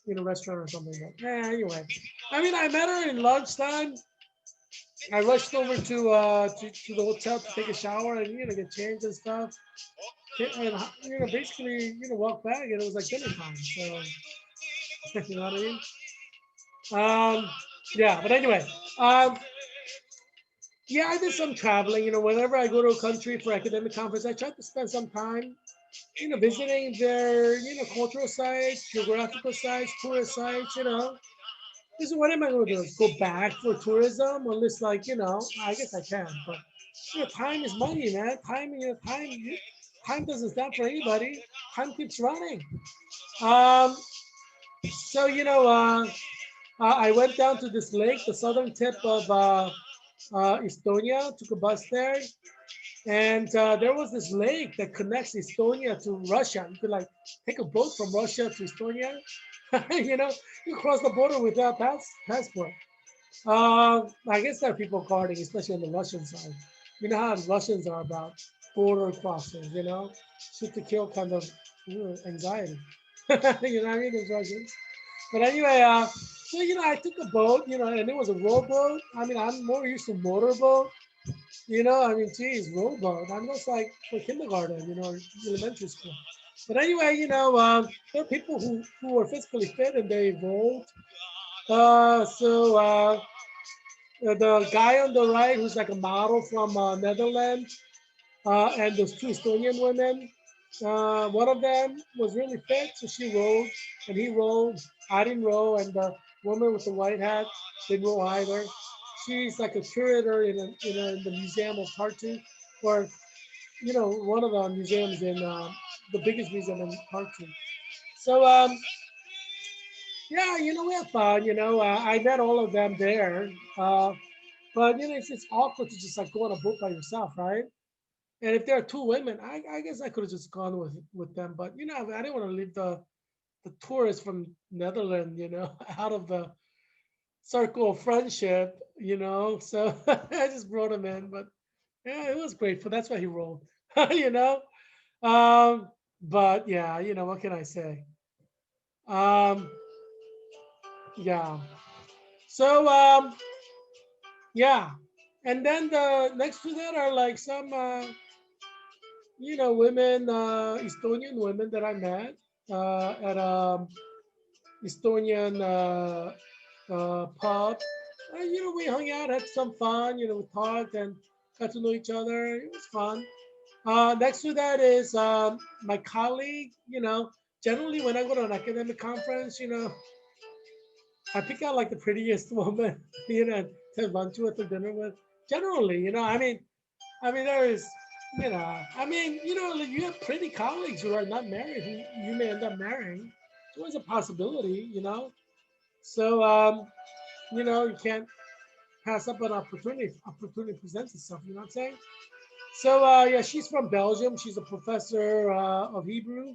restaurant or something. But anyway, I mean, I met her in lunchtime. I rushed over to the hotel to take a shower and get changed and stuff. and basically, walk back, and it was like dinner time. So, you know what I mean? Yeah, but anyway, yeah, I did some traveling. Whenever I go to a country for academic conference, I try to spend some time, visiting their, cultural sites, geographical sites, tourist sites. This is what am I going to do? Go back for tourism? Unless, like, I guess I can, but time is money, man. Time doesn't stop for anybody. Time keeps running. Um, so I went down to this lake, the southern tip of Estonia. Took a bus there, and there was this lake that connects Estonia to Russia. You could, like, take a boat from Russia to Estonia. you know, you cross the border without passport. I guess there are people guarding, especially on the Russian side. You know how the Russians are about border crossings, shoot to kill kind of anxiety. You know what I mean? Those Russians. But anyway, so I took a boat, and it was a rowboat. I mean, I'm more used to motorboat. I mean, geez, rowboat. I'm just like for kindergarten, elementary school. But anyway, there are people who are physically fit and they rowed. The guy on the right, who's like a model from Netherlands, and those two Estonian women. One of them was really fit, so she rowed, and he rowed. I didn't row, and the woman with the white hat didn't row either. She's like a curator in the Museum of Tartu, or one of the museums in the biggest museum in Tartu. So yeah, we had fun. I met all of them there. But it's awkward to just like go on a boat by yourself, right? And if there are two women, I guess I could have just gone with them. But I didn't want to leave the tourists from Netherlands, out of the circle of friendship, So I just brought him in. But yeah, it was grateful. That's why he rolled, you know. Um, but yeah, what can I say? Um, yeah. So yeah, and then the next to that are like some women, Estonian women that I met at Estonian pub. We hung out, had some fun. We talked and got to know each other. It was fun. Next to that is my colleague. Generally when I go to an academic conference, I pick out like the prettiest woman, to have lunch with or dinner with. Generally, I mean, there is, like, you have pretty colleagues who are not married who you may end up marrying. It's always a possibility. So, you can't pass up an opportunity. Opportunity presents itself. You know what I'm saying? So, yeah, she's from Belgium. She's a professor of Hebrew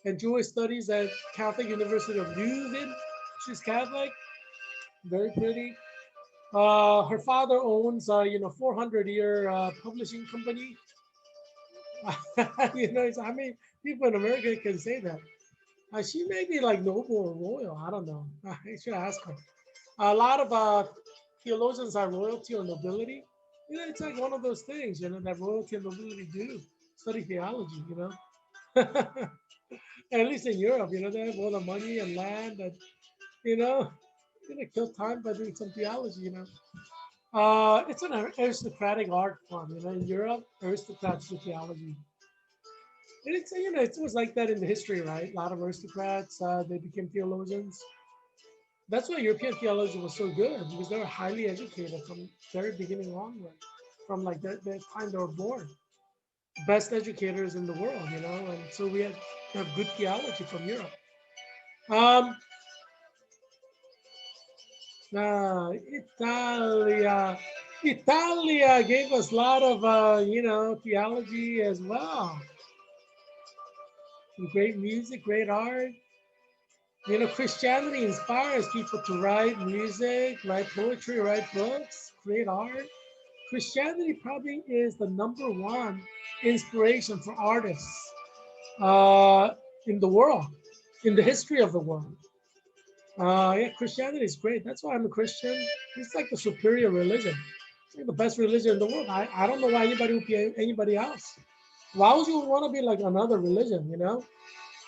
and Jewish studies at Catholic University of Leuven. She's Catholic, very pretty. Her father owns, 400-year publishing company. I mean, people in America can say that. She may be like noble or royal. I don't know. I should ask her. A lot of theologians are royalty or nobility. It's like one of those things, that royalty and nobility do. Study theology, And at least in Europe, they have all the money and land that, you know, kill time by doing some theology. It's an aristocratic art form, in Europe, aristocrats do theology. And it was like that in the history, right? A lot of aristocrats, they became theologians. That's why European theology was so good because they were highly educated from very beginning onward, from like the time they were born. Best educators in the world, and so we have good theology from Europe. Um, Italia, Italia gave us a lot of theology as well. Great music, great art. Christianity inspires people to write music, write poetry, write books, create art. Christianity probably is the number one inspiration for artists in the world, in the history of the world. Yeah, Christianity is great. That's why I'm a Christian. It's like the superior religion. It's like the best religion in the world. I don't know why anybody would be anybody else. Why would you want to be like another religion, you know?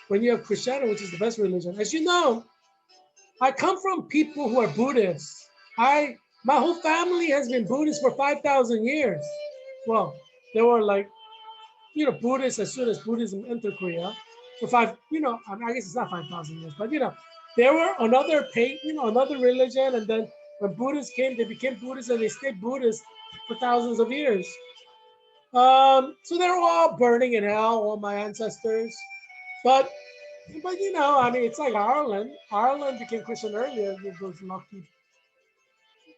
When you have Christianity, which is the best religion. As you know, I come from people who are Buddhists. My whole family has been Buddhist for 5,000 years. Well, they were like, Buddhists as soon as Buddhism entered Korea. For I guess it's not 5,000 years, but there were another religion, and then when Buddhists came, they became Buddhists, and they stayed Buddhist for thousands of years. So they're all burning in hell, all my ancestors. But I mean, it's like Ireland. Ireland became Christian earlier with those lucky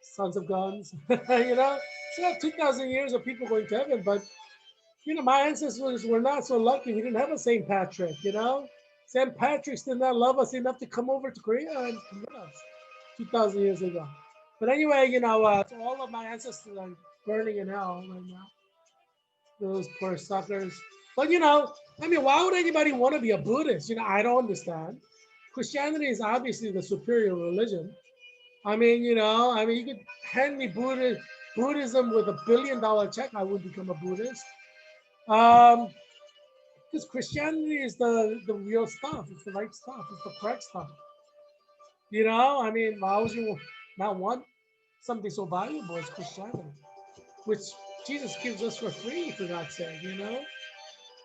sons of guns. So 2,000 years of people going to heaven. But my ancestors were not so lucky. We didn't have a Saint Patrick. Saint Patrick did not love us enough to come over to Korea and convert us 2,000 years ago. But anyway, so all of my ancestors are burning in hell right now. Those poor suckers. But I mean, why would anybody want to be a Buddhist? I don't understand. Christianity is obviously the superior religion. I mean, you could hand me Buddhism with $1 billion check, I would become a Buddhist. Because Christianity is the real stuff. It's the right stuff. It's the correct stuff. I mean, why would you not want something so valuable as Christianity, which Jesus gives us for free, for God's sake.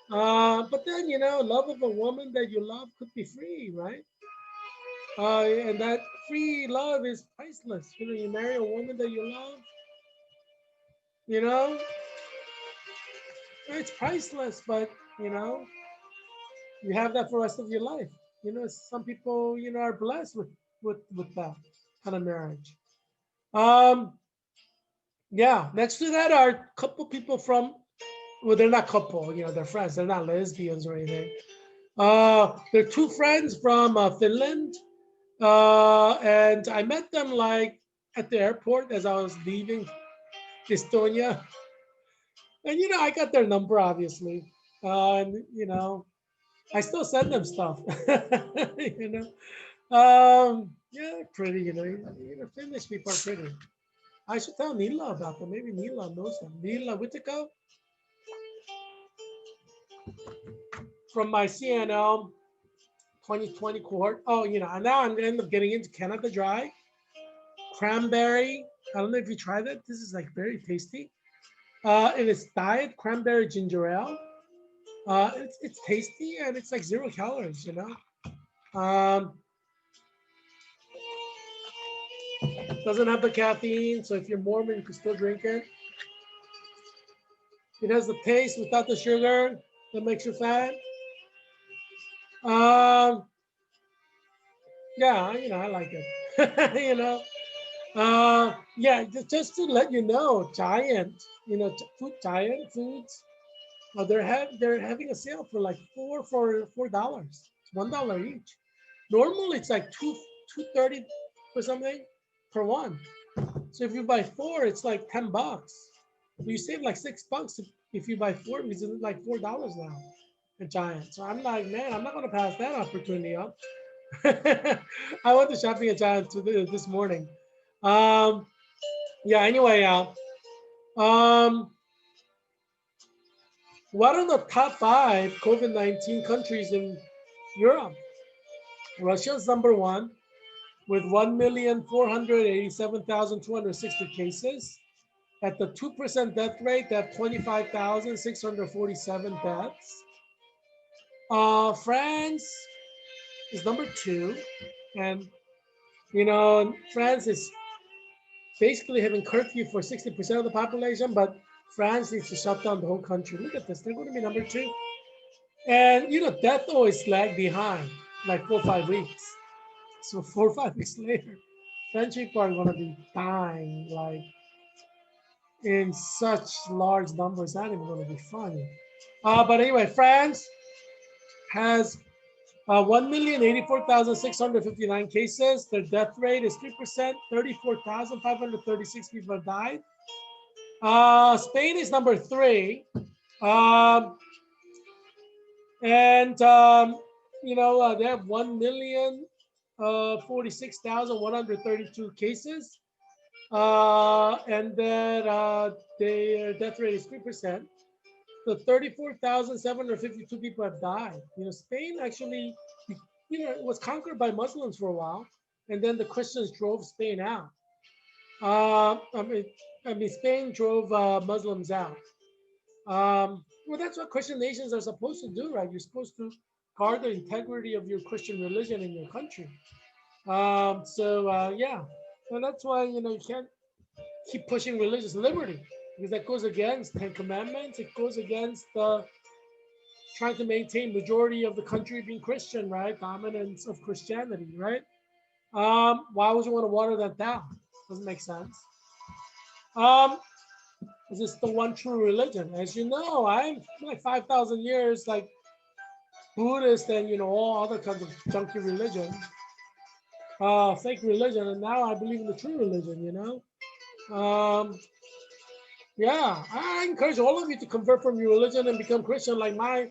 But then, love of a woman that you love could be free, right? And that free love is priceless. You marry a woman that you love, you know, it's priceless, but, you have that for the rest of your life. Some people, are blessed with that kind of marriage. Um, yeah, next to that are a couple people from, well, they're not couple, they're friends. They're not lesbians or anything. They're two friends from Finland. And I met them like at the airport as I was leaving Estonia. And, I got their number, obviously. And, I still send them stuff. you know. Yeah, pretty, Finnish people are pretty. I should tell Nila about them. Maybe Nila knows them. Nila Whitaker from my CNL 2020 cohort. Oh, and now I'm going to end up getting into Canada Dry. Cranberry. I don't know if you tried it. This is like very tasty. And it's diet cranberry ginger ale. It's tasty and it's like 0 calories. Doesn't have the caffeine, so if you're Mormon, you can still drink it. It has the taste without the sugar that makes you fat. Yeah, I like it. Yeah, just to let you know, Giant, Giant Foods, they're having a sale for like $4. It's $1 each. Normally it's like $2.30 for something per one. So if you buy four, it's like $10. You save like $6 if you buy four, because it's like $4 now at Giant. So I'm like, man, I'm not gonna pass that opportunity up. I went to shopping at Giant this morning. Yeah. Anyway, what are the top 5 COVID-19 countries in Europe? Russia's number 1 with 1,487,260 cases. At the 2% death rate, they have 25,647 deaths. France is number 2. And, France is basically having curfew for 60% of the population, but France needs to shut down the whole country. Look at this. They're going to be number 2. And, death always lag behind, like 4 or 5 weeks. So 4 or 5 weeks later, French people are going to be dying, like, in such large numbers. Not even going to be funny. But anyway, France has 1,084,659 cases. Their death rate is 3%. 34,536 people have died. Spain is number 3. And, they have 1,046,132 cases. And then their death rate is 3%. the 34,752 people have died. Spain actually, was conquered by Muslims for a while, and then the Christians drove Spain out. I mean, Spain drove Muslims out. Well, that's what Christian nations are supposed to do, right? You're supposed to guard the integrity of your Christian religion in your country. Yeah, and that's why you can't keep pushing religious liberty, because that goes against Ten Commandments. It goes against trying to maintain majority of the country being Christian, right? Dominance of Christianity, right? Why would you want to water that down? Doesn't make sense. Um, is this the one true religion? As you know, I'm like 5,000 years like Buddhist and all other kinds of junky religion, fake religion, and now I believe in the true religion. Um, yeah, I encourage all of you to convert from your religion and become Christian, like my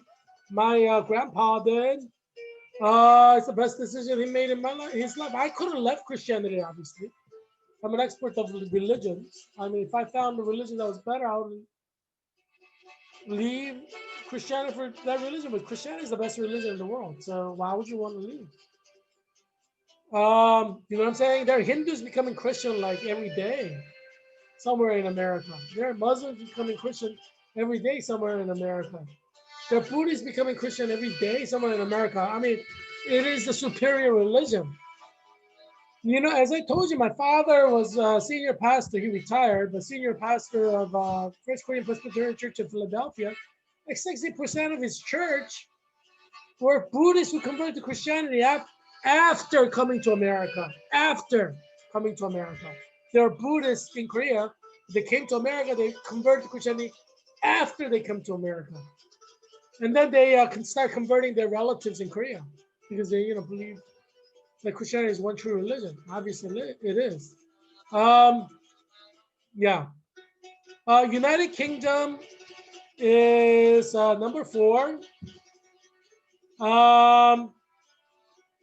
grandpa did. It's the best decision he made in his life. I could have left Christianity, obviously. I'm an expert of religions. I mean, if I found a religion that was better, I would leave Christianity for that religion. But Christianity is the best religion in the world. So why would you want to leave? You know what I'm saying? There are Hindus becoming Christian like every day somewhere in America. There are Muslims becoming Christian every day somewhere in America. There are Buddhists becoming Christian every day somewhere in America. I mean, it is the superior religion. As I told you, my father was a senior pastor. He retired, but senior pastor of First Korean Presbyterian Church in Philadelphia. Like 60% of his church were Buddhists who converted to Christianity after coming to America. After coming to America. There are Buddhists in Korea. They came to America, they converted to Christianity after they come to America. And then they can start converting their relatives in Korea because they believe that Christianity is one true religion. Obviously, it is. Yeah. United Kingdom is number 4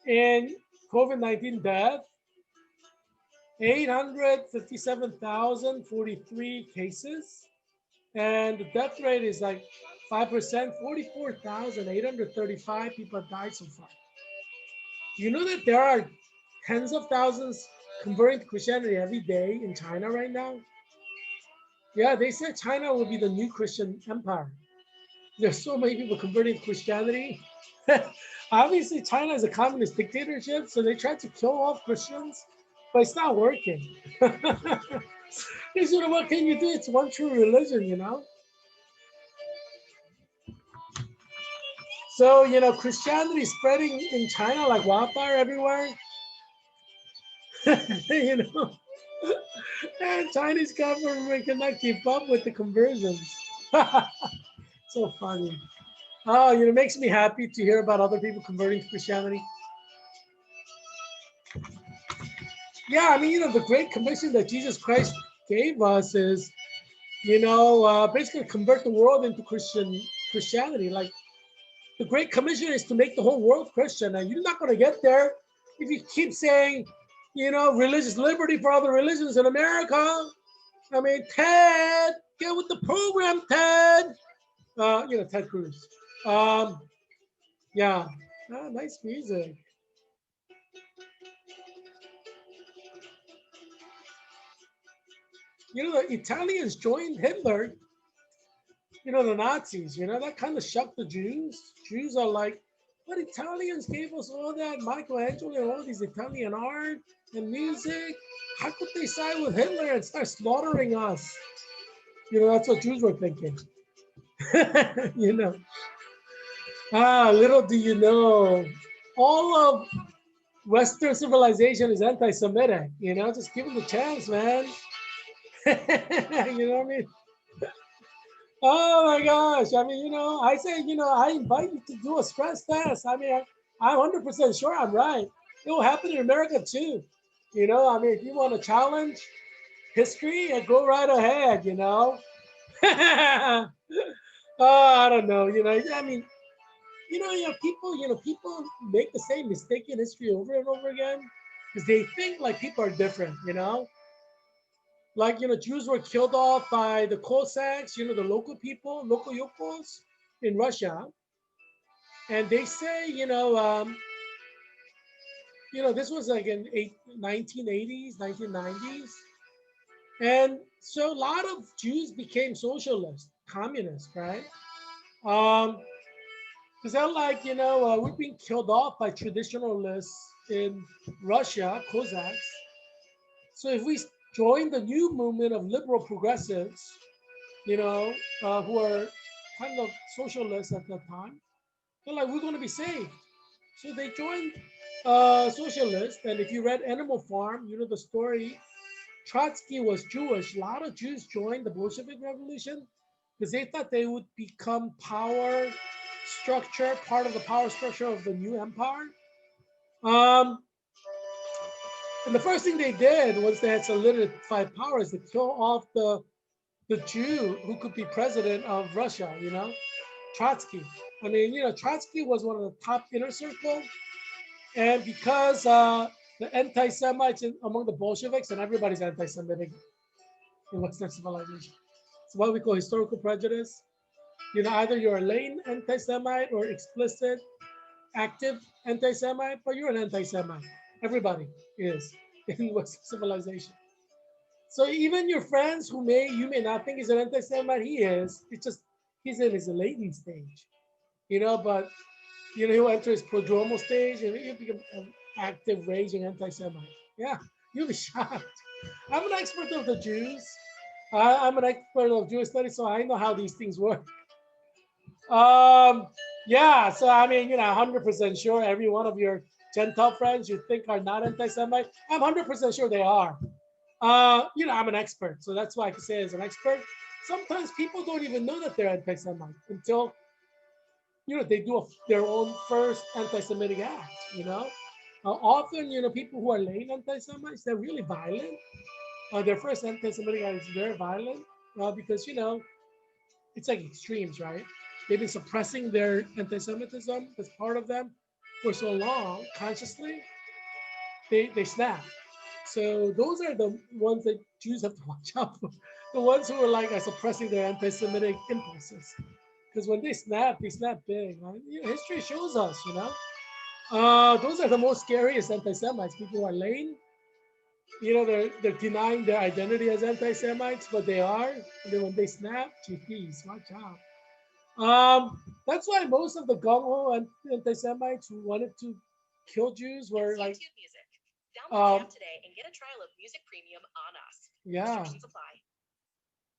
in COVID-19 death. 857,043 cases. And the death rate is like 5%, 44,835 people have died so far. You know that there are tens of thousands converting to Christianity every day in China right now? Yeah, they said China will be the new Christian empire. There's so many people converting to Christianity. Obviously, China is a communist dictatorship, so they try to kill off Christians, but it's not working. What can you do? It's one true religion. So, Christianity is spreading in China like wildfire everywhere. And Chinese government cannot keep up with the conversions. So funny. Oh, it makes me happy to hear about other people converting to Christianity. Yeah, I mean, the Great Commission that Jesus Christ gave us is, basically convert the world into Christianity. Like, the Great Commission is to make the whole world Christian, and you're not going to get there if you keep saying, religious liberty for other religions in America. I mean, Ted, get with the program, Ted. Ted Cruz. Yeah, nice music. The Italians joined Hitler. The Nazis. That kind of shocked the Jews. Jews are like, but Italians gave us all that Michelangelo and all these Italian art and music. How could they side with Hitler and start slaughtering us? That's what Jews were thinking. Little do you know, all of Western civilization is anti-Semitic. Just give them the chance, man. You know what I mean? Oh my gosh. I mean, I say, I invite you to do a stress test. I mean, I'm 100% sure I'm right. It will happen in America too. I mean, if you want to challenge history, go right ahead, I don't know, I mean, people make the same mistake in history over and over again because they think like people are different. Like, Jews were killed off by the Cossacks, the local people, local yokos in Russia. And they say, this was like in 1980s, 1990s. And so a lot of Jews became socialist, communist, right? Um, because they're like, we're being killed off by traditionalists in Russia, Cossacks. So if we join the new movement of liberal progressives, who are kind of socialists at that time, they're like, we're going to be saved. So they joined socialists. And if you read Animal Farm, you know the story. Trotsky was Jewish. A lot of Jews joined the Bolshevik Revolution because they thought they would become power structure, part of the power structure of the new empire. Um, and the first thing they did once they had solidified power is to kill off the Jew who could be president of Russia, Trotsky. I mean, Trotsky was one of the top inner circle. And because the anti-Semites among the Bolsheviks, and everybody's anti-Semitic in Western civilization. It's what we call historical prejudice. Either you're a lane anti-Semite or explicit, active anti-Semite, but you're an anti-Semite. Everybody is in Western civilization. So even your friends who you may not think is an anti-Semite, he is. It's just he's in his latent stage, But he'll enter his prodromal stage and he'll become an active, raging anti-Semite. Yeah, you'll be shocked. I'm an expert of the Jews. I'm an expert of Jewish studies, so I know how these things work. Yeah, so I mean, 100% sure every one of your Gentile friends you think are not anti-Semite, I'm 100% sure they are. I'm an expert, so that's why I can say as an expert. Sometimes people don't even know that they're anti-Semite until they do their own first anti-Semitic act. Often people who are late anti-Semites, they're really violent. Their first anti-Semitic act is very violent because it's like extremes, right? They've been suppressing their anti-Semitism as part of them for so long, consciously, they snap. So those are the ones that Jews have to watch out for. The ones who are like are suppressing their anti-Semitic impulses. Because when they snap big. Right? History shows us, those are the most scariest anti-Semites. People who are lame, they're denying their identity as anti-Semites, but they are. And then when they snap, geez, watch out. That's why most of the gung-ho anti-Semites who wanted to kill Jews were like, Download the app today and get a trial of Music Premium on us. Yeah.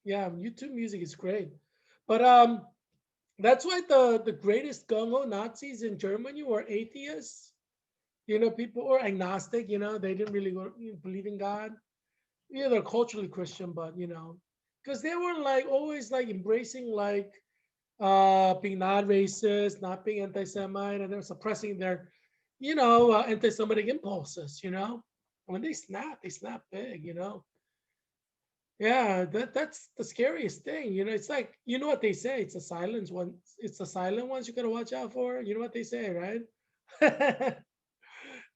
Yeah, YouTube Music is great. But that's why the greatest gung-ho Nazis in Germany were atheists. People or agnostic, they didn't really believe in God. They're culturally Christian, but because they were like always like embracing like being not racist, not being anti-Semite, and they're suppressing their, anti-Semitic impulses. When they snap big. Yeah, that's the scariest thing. It's like what they say. It's a silence one. It's the silent ones you gotta watch out for. You know what they say, right?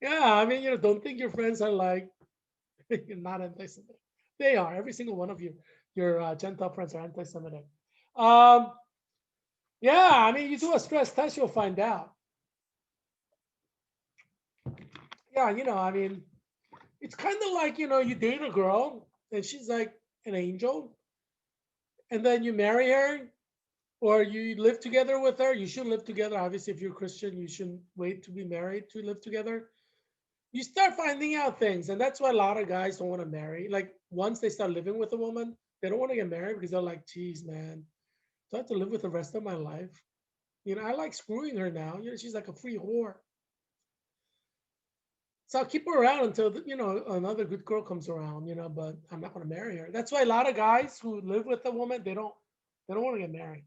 Yeah, I mean, don't think your friends are like you're not anti-Semitic. They are. Every single one of you, your Gentile friends are anti-Semitic. Um, yeah, I mean, you do a stress test, you'll find out. Yeah, I mean, it's kind of like, you date a girl and she's like an angel, and then you marry her or you live together with her. You should live together. Obviously, if you're Christian, you shouldn't wait to be married to live together. You start finding out things, and that's why a lot of guys don't want to marry. Like once they start living with a woman, they don't want to get married because they're like, geez, man, do I have to live with the rest of my life? I like screwing her now. She's like a free whore. So I'll keep her around until another good girl comes around. But I'm not going to marry her. That's why a lot of guys who live with a woman, they don't want to get married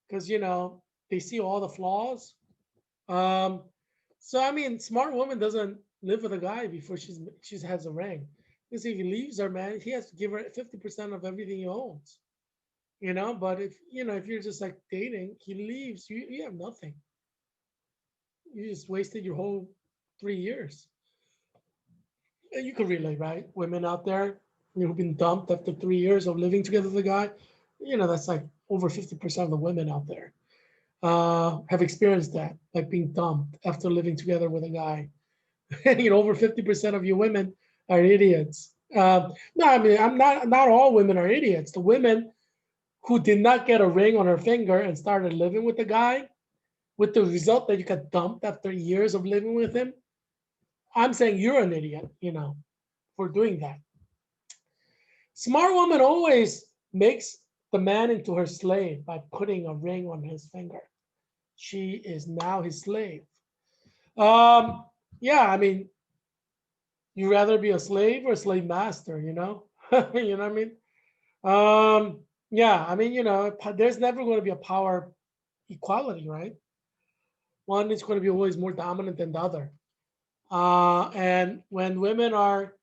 because they see all the flaws. Um, so I mean, smart woman doesn't live with a guy before she has a ring. Because if he leaves her, man, he has to give her 50% of everything he owns. But if you're just like dating, he leaves, you have nothing. You just wasted your whole 3 years. And you can relate, right? Women out there, Who've been dumped after 3 years of living together with a guy. That's like over 50% of the women out there have experienced that, like being dumped after living together with a guy. Over 50% of you women are idiots. No, I mean, not all women are idiots. The women who did not get a ring on her finger and started living with the guy, with the result that you got dumped after years of living with him, I'm saying you're an idiot, for doing that. Smart woman always makes the man into her slave by putting a ring on his finger. She is now his slave. Yeah, I mean, you rather be a slave or a slave master, you know? You know what I mean? Yeah, I mean, there's never going to be a power equality, right? One is going to be always more dominant than the other. And when women are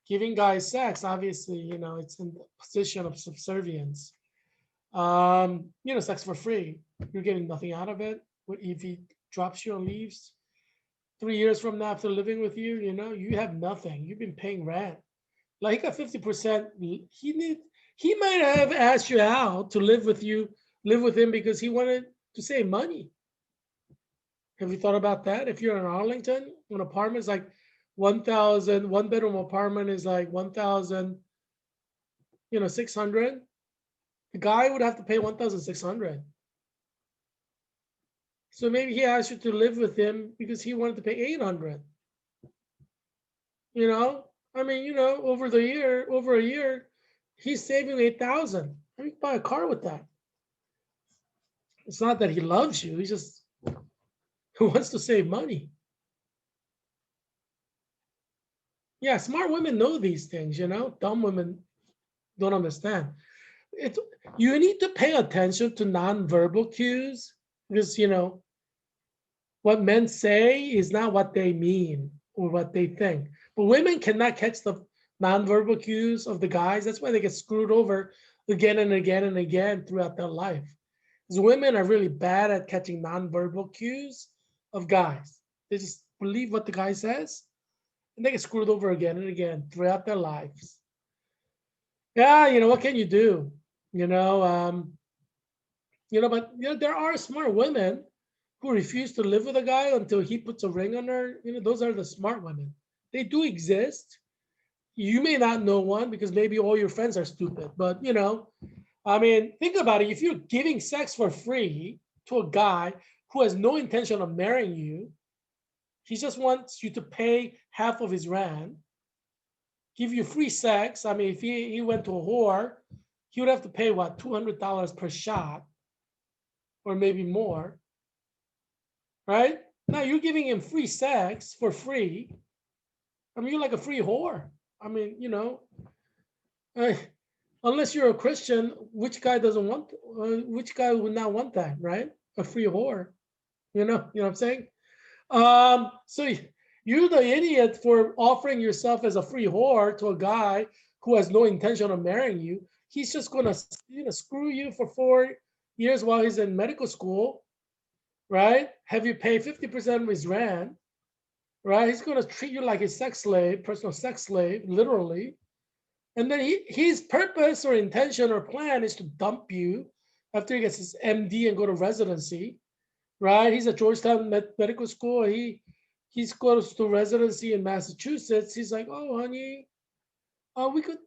giving guys sex, obviously, it's in the position of subservience. Sex for free. You're getting nothing out of it. If he drops you and leaves 3 years from now after living with you, you have nothing. You've been paying rent. Like he got 50%. He might have asked you out to live with him because he wanted to save money. Have you thought about that? If you're in Arlington, an apartment is like 1,000, one bedroom apartment is like 1,000, 600. The guy would have to pay 1,600. So maybe he asked you to live with him because he wanted to pay 800. I mean, over a year, he's saving 8,000. I mean, buy a car with that. It's not that he loves you. He just wants to save money. Yeah, smart women know these things, Dumb women don't understand. You need to pay attention to nonverbal cues because, what men say is not what they mean or what they think. But women cannot catch the nonverbal cues of the guys. That's why they get screwed over again and again and again throughout their life. Because women are really bad at catching nonverbal cues of guys. They just believe what the guy says and they get screwed over again and again throughout their lives. Yeah, what can you do? But there are smart women who refuse to live with a guy until he puts a ring on her. Those are the smart women. They do exist. You may not know one because maybe all your friends are stupid, but I mean, think about it. If you're giving sex for free to a guy who has no intention of marrying you, he just wants you to pay half of his rent, give you free sex. I mean, if he went to a whore, he would have to pay what, $200 per shot or maybe more, right? Now you're giving him free sex for free. I mean, you're like a free whore. I mean, unless you're a Christian, which guy would not want that, right? A free whore, you know what I'm saying? So you're the idiot for offering yourself as a free whore to a guy who has no intention of marrying you. He's just gonna, screw you for 4 years while he's in medical school, right? Have you pay 50% of his rent, right? He's gonna treat you like a sex slave, personal sex slave, literally. And then his purpose or intention or plan is to dump you after he gets his MD and go to residency, right? He's at Georgetown Medical School. He goes to residency in Massachusetts. He's like, oh, honey, we could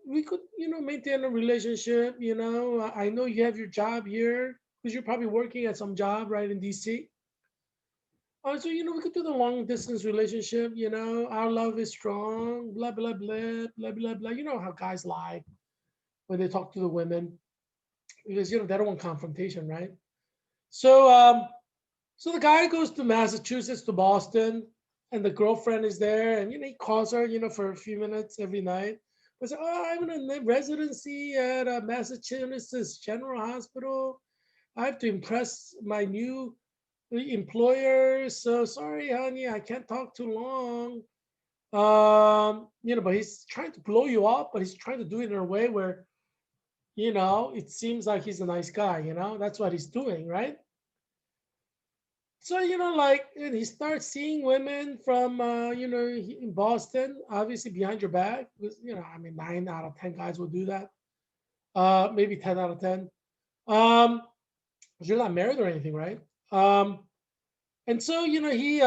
maintain a relationship. I know you have your job here because you're probably working at some job right in DC. So we could do the long distance relationship. Our love is strong. Blah blah blah blah blah blah. You know how guys lie when they talk to the women because they don't want confrontation, right? So so the guy goes to Massachusetts, to Boston, and the girlfriend is there, and he calls her, for a few minutes every night. But says, oh, I'm in a residency at Massachusetts General Hospital. I have to impress my new employer. So sorry, honey, I can't talk too long. But he's trying to blow you up, but he's trying to do it in a way where, it seems like he's a nice guy. That's what he's doing, right? So, like, and he starts seeing women from, in Boston, obviously behind your back. I mean, 9 out of 10 guys will do that. Maybe 10 out of 10. Um, 'Cause you're not married or anything, right? And so, he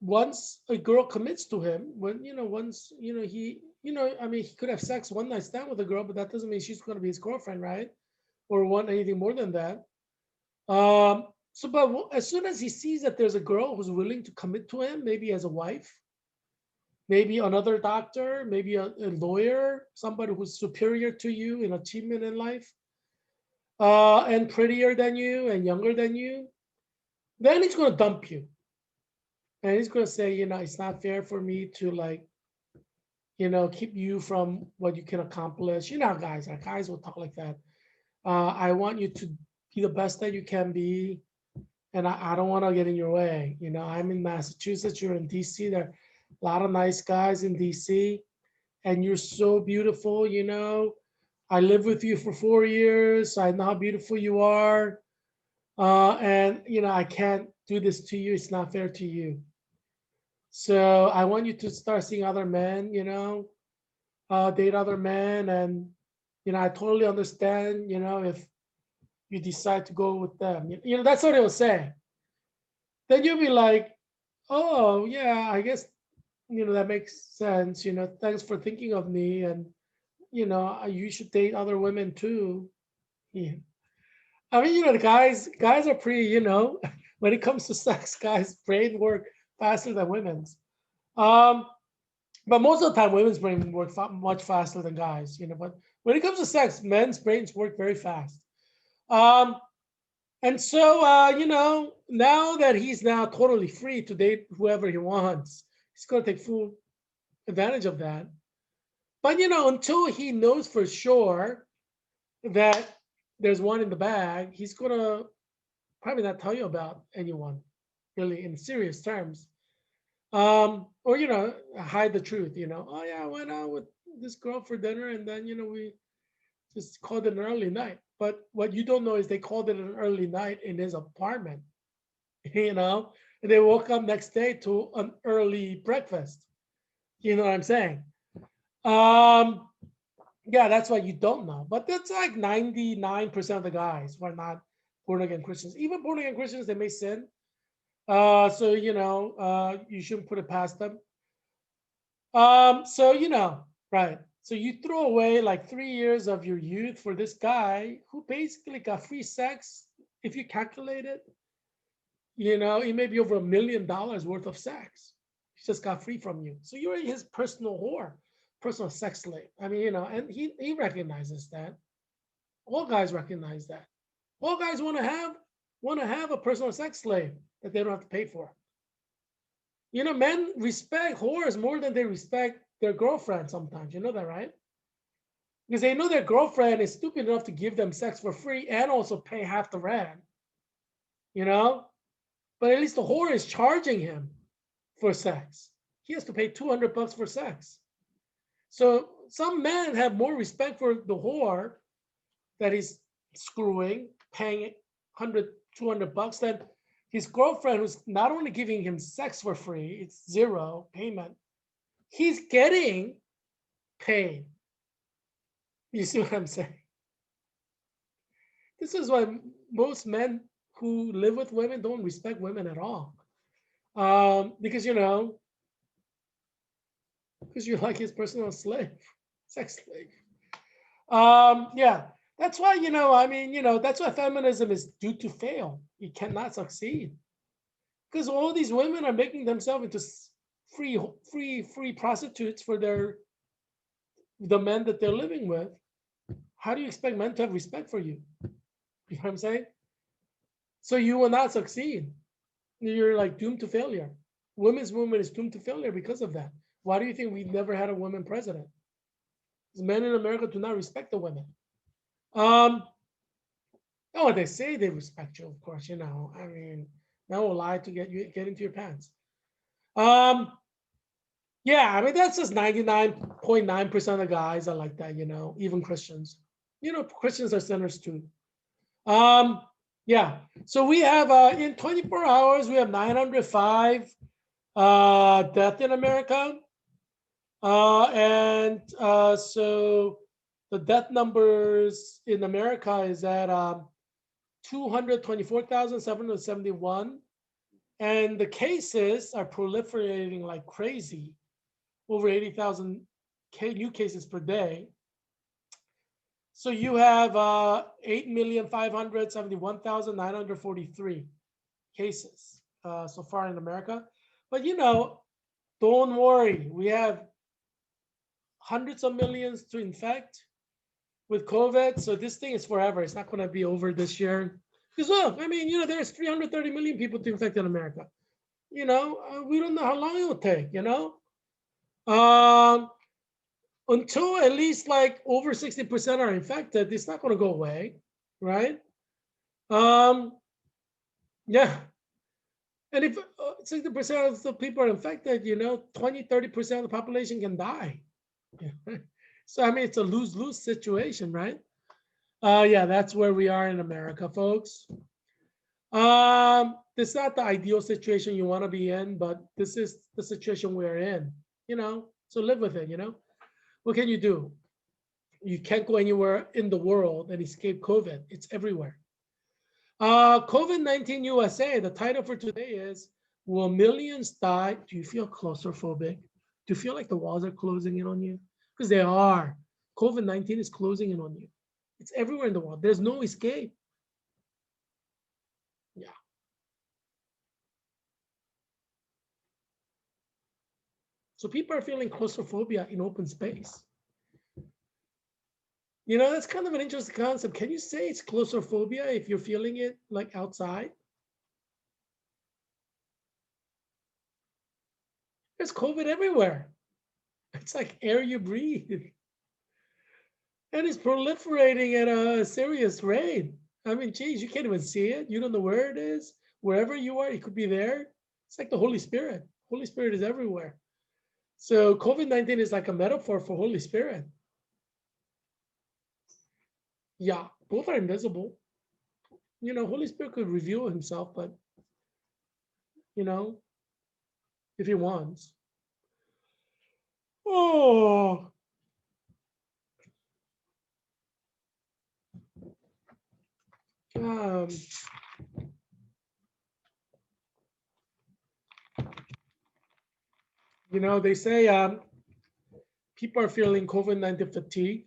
once a girl commits to him, when, once, I mean, he could have sex one night stand with a girl, but that doesn't mean she's going to be his girlfriend, right? Or want anything more than that. But as soon as he sees that there's a girl who's willing to commit to him, maybe as a wife, maybe another doctor, maybe a lawyer, somebody who's superior to you in achievement in life, and prettier than you and younger than you, then he's going to dump you. And he's going to say, it's not fair for me to, like, keep you from what you can accomplish. You know how guys are. Guys will talk like that. I want you to be the best that you can be, and I don't want to get in your way. I'm in Massachusetts, you're in DC. There are a lot of nice guys in DC, and you're so beautiful. I lived with you for 4 years. I know how beautiful you are. And I can't do this to you. It's not fair to you. So I want you to start seeing other men, date other men. And, I totally understand, if you decide to go with them. That's what he'll say. Then you'll be like, oh, yeah, I guess, that makes sense. Thanks for thinking of me. And, you should date other women too. Yeah. I mean, the guys are pretty, when it comes to sex, guys' brain work faster than women's. Um, but most of the time, women's brain work much faster than guys, But when it comes to sex, men's brains work very fast. Um, and so, now that he's now totally free to date whoever he wants, he's going to take full advantage of that. But, until he knows for sure that there's one in the bag, he's going to probably not tell you about anyone really in serious terms. Or, hide the truth, oh yeah, I went out with this girl for dinner and then, we just called it an early night. But what you don't know is they called it an early night in his apartment, and they woke up next day to an early breakfast. You know what I'm saying? Um, yeah, that's what you don't know. But that's like 99% of the guys who are not born again Christians. Even born again Christians, they may sin. So you shouldn't put it past them. So right. So you throw away like 3 years of your youth for this guy who basically got free sex. If you calculate it, it may be over $1 million worth of sex. He just got free from you. So you're his personal whore, personal sex slave. I mean, and he recognizes that. All guys recognize that. All guys want to have a personal sex slave that they don't have to pay for. Men respect whores more than they respect their girlfriend sometimes. You know that, right? Because they know their girlfriend is stupid enough to give them sex for free and also pay half the rent. You know? But at least the whore is charging him for sex. He has to pay $200 for sex. So some men have more respect for the whore that he's screwing, paying 100, $200 than his girlfriend, who's not only giving him sex for free, it's zero payment, he's getting paid. You see what I'm saying? This is why most men who live with women don't respect women at all. Because you're like his personal slave, sex slave. Yeah, that's why, that's why feminism is doomed to fail. It cannot succeed. Because all these women are making themselves into free prostitutes for the men that they're living with. How do you expect men to have respect for you? You know what I'm saying? So you will not succeed. You're like doomed to failure. Women's movement is doomed to failure because of that. Why do you think we've never had a woman president? Because men in America do not respect the women. Oh, they say they respect you, of course. I mean, men will lie to get into your pants. Yeah, I mean that's just 99.9% of guys are like that. Even Christians. Christians are sinners too. Yeah. So we have in 24 hours, we have 905 death in America. So the death numbers in America is at 224,771. And the cases are proliferating like crazy, over 80,000 new cases per day. So you have 8,571,943 cases so far in America. But don't worry, we have hundreds of millions to infect with COVID. So this thing is forever. It's not going to be over this year. Because look, I mean, there's 330 million people to infect in America. We don't know how long it will take, until at least like over 60% are infected, it's not going to go away, right? Yeah. And if 60% of the people are infected, 20, 30% of the population can die. So, I mean, it's a lose-lose situation, right? Yeah, that's where we are in America, folks. It's not the ideal situation you want to be in, but this is the situation we're in, so live with it, What can you do? You can't go anywhere in the world and escape COVID. It's everywhere. COVID-19 USA, the title for today is, will millions die? Do you feel claustrophobic? Do you feel like the walls are closing in on you? Because they are. COVID-19 is closing in on you. It's everywhere in the world. There's no escape. Yeah. So people are feeling claustrophobia in open space. That's kind of an interesting concept. Can you say it's claustrophobia if you're feeling it like outside? There's COVID everywhere. It's like air you breathe. And it's proliferating at a serious rate. I mean, geez, you can't even see it. You don't know where it is. Wherever you are, it could be there. It's like the Holy Spirit. Holy Spirit is everywhere. So COVID-19 is like a metaphor for Holy Spirit. Yeah, both are invisible. Holy Spirit could reveal himself, but, if he wants. Oh. Um, they say people are feeling COVID-19 fatigue.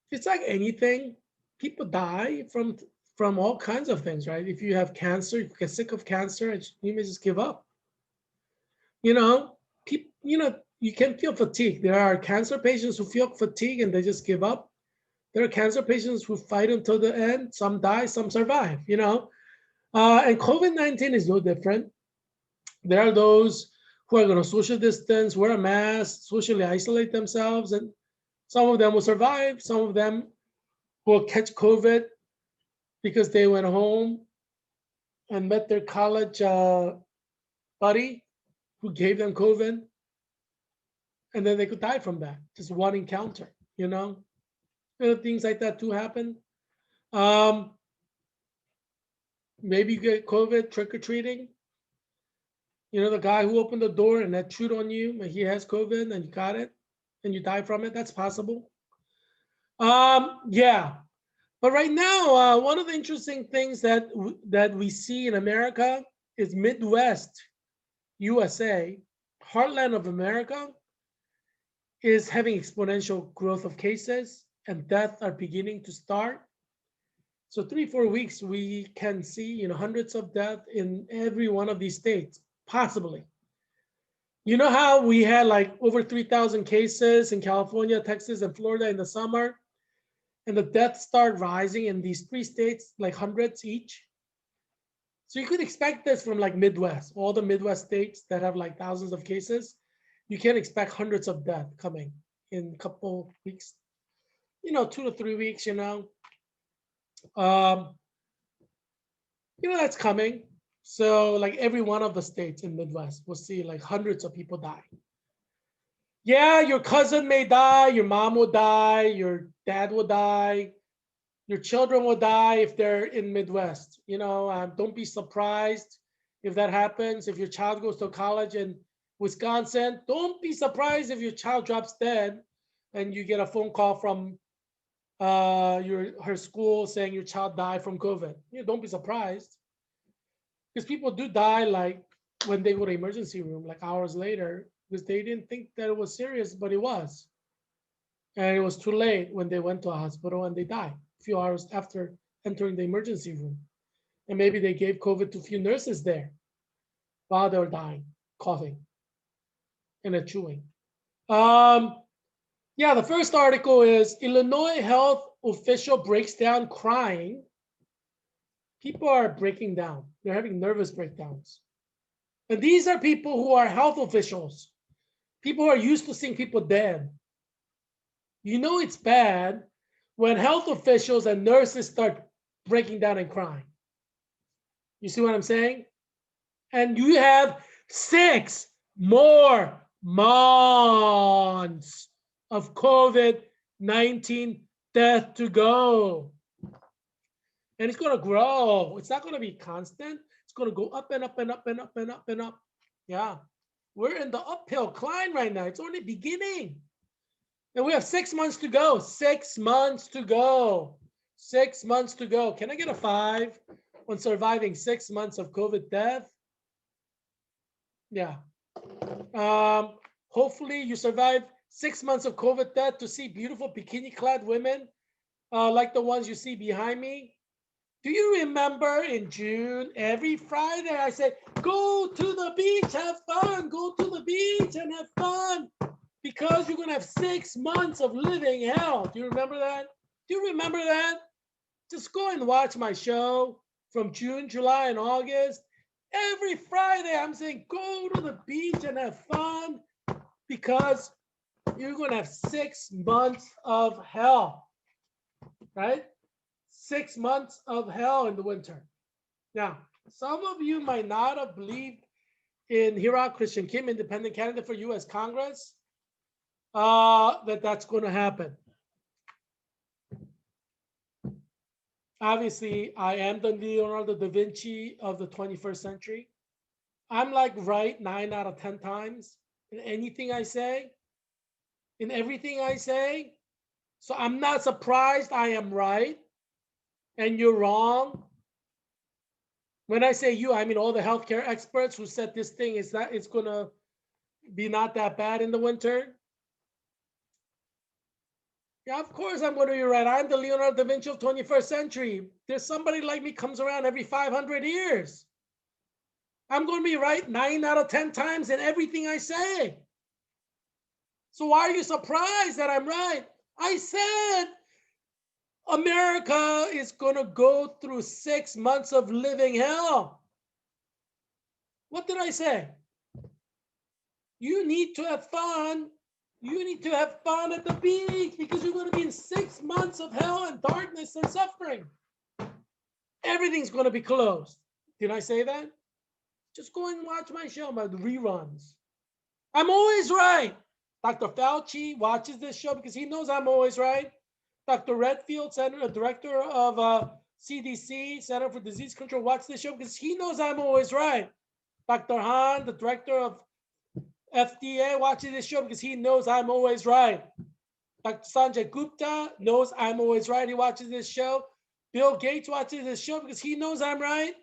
It's like anything. People die from all kinds of things, right? If you have cancer, you get sick of cancer, and you may just give up. People, you can feel fatigue. There are cancer patients who feel fatigue and they just give up. There are cancer patients who fight until the end. Some die, some survive. And COVID-19 is no different. There are those who are going to social distance, wear a mask, socially isolate themselves, and some of them will survive. Some of them will catch COVID because they went home and met their college buddy who gave them COVID, and then they could die from that. Just one encounter, things like that do happen. Maybe you get COVID trick or treating. The guy who opened the door and that chewed on you, and he has COVID, and you got it, and you die from it. That's possible. Yeah. But right now, one of the interesting things that we see in America is Midwest USA, heartland of America, is having exponential growth of cases, and deaths are beginning to start. So 3-4 weeks, we can see hundreds of deaths in every one of these states, possibly. You know how we had like over 3,000 cases in California, Texas, and Florida in the summer? And the deaths start rising in these 3 states, like hundreds each. So you could expect this from like Midwest, all the Midwest states that have like thousands of cases. You can expect hundreds of deaths coming in a couple weeks, 2 to 3 weeks, that's coming. So like every one of the states in Midwest will see like hundreds of people die. Yeah, your cousin may die, your mom will die, your dad will die, your children will die if they're in Midwest. Don't be surprised if that happens. If your child goes to college in Wisconsin, don't be surprised if your child drops dead and you get a phone call from her school saying your child died from COVID. Don't be surprised, because people do die like when they go to emergency room, like hours later, because they didn't think that it was serious, but it was. And it was too late when they went to a hospital and they died a few hours after entering the emergency room. And maybe they gave COVID to a few nurses there while they were dying, coughing and chewing. Yeah, the first article is Illinois health official breaks down crying. People are breaking down. They're having nervous breakdowns. And these are people who are health officials, people who are used to seeing people dead. It's bad when health officials and nurses start breaking down and crying. You see what I'm saying? And you have 6 more months of COVID-19 death to go. And it's going to grow. It's not going to be constant. It's going to go up and up and up and up and up and up. Yeah. We're in the uphill climb right now. It's only beginning. And we have 6 months to go. 6 months to go. 6 months to go. Can I get a 5 on surviving 6 months of COVID death? Yeah. Hopefully you survive 6 months of COVID death to see beautiful bikini-clad women like the ones you see behind me. Do you remember in June, every Friday, I said, go to the beach, have fun, go to the beach and have fun, because you're going to have 6 months of living hell. Do you remember that? Do you remember that? Just go and watch my show from June, July, and August. Every Friday, I'm saying, go to the beach and have fun, because you're going to have 6 months of hell, right? 6 months of hell in the winter. Now, some of you might not have believed in Heerak Christian Kim, independent candidate for US Congress, that's going to happen. Obviously, I am the Leonardo da Vinci of the 21st century. I'm like right 9 out of 10 times in anything I say, in everything I say. So I'm not surprised I am right and you're wrong. When I say you, I mean all the healthcare experts who said this thing is that it's going to be not that bad in the winter. Yeah, of course I'm going to be right. I'm the Leonardo da Vinci of 21st century. There's somebody like me comes around every 500 years. I'm going to be right 9 out of 10 times in everything I say. So why are you surprised that I'm right? I said America is going to go through 6 months of living hell. What did I say? You need to have fun. You need to have fun at the beach, because you're going to be in 6 months of hell and darkness and suffering. Everything's going to be closed. Did I say that? Just go and watch my show, my reruns. I'm always right. Dr. Fauci watches this show because he knows I'm always right. Dr. Redfield, Senator, Director of CDC, Center for Disease Control, watches this show because he knows I'm always right. Dr. Han, the Director of FDA, watches this show because he knows I'm always right. Dr. Sanjay Gupta knows I'm always right. He watches this show. Bill Gates watches this show because he knows I'm right.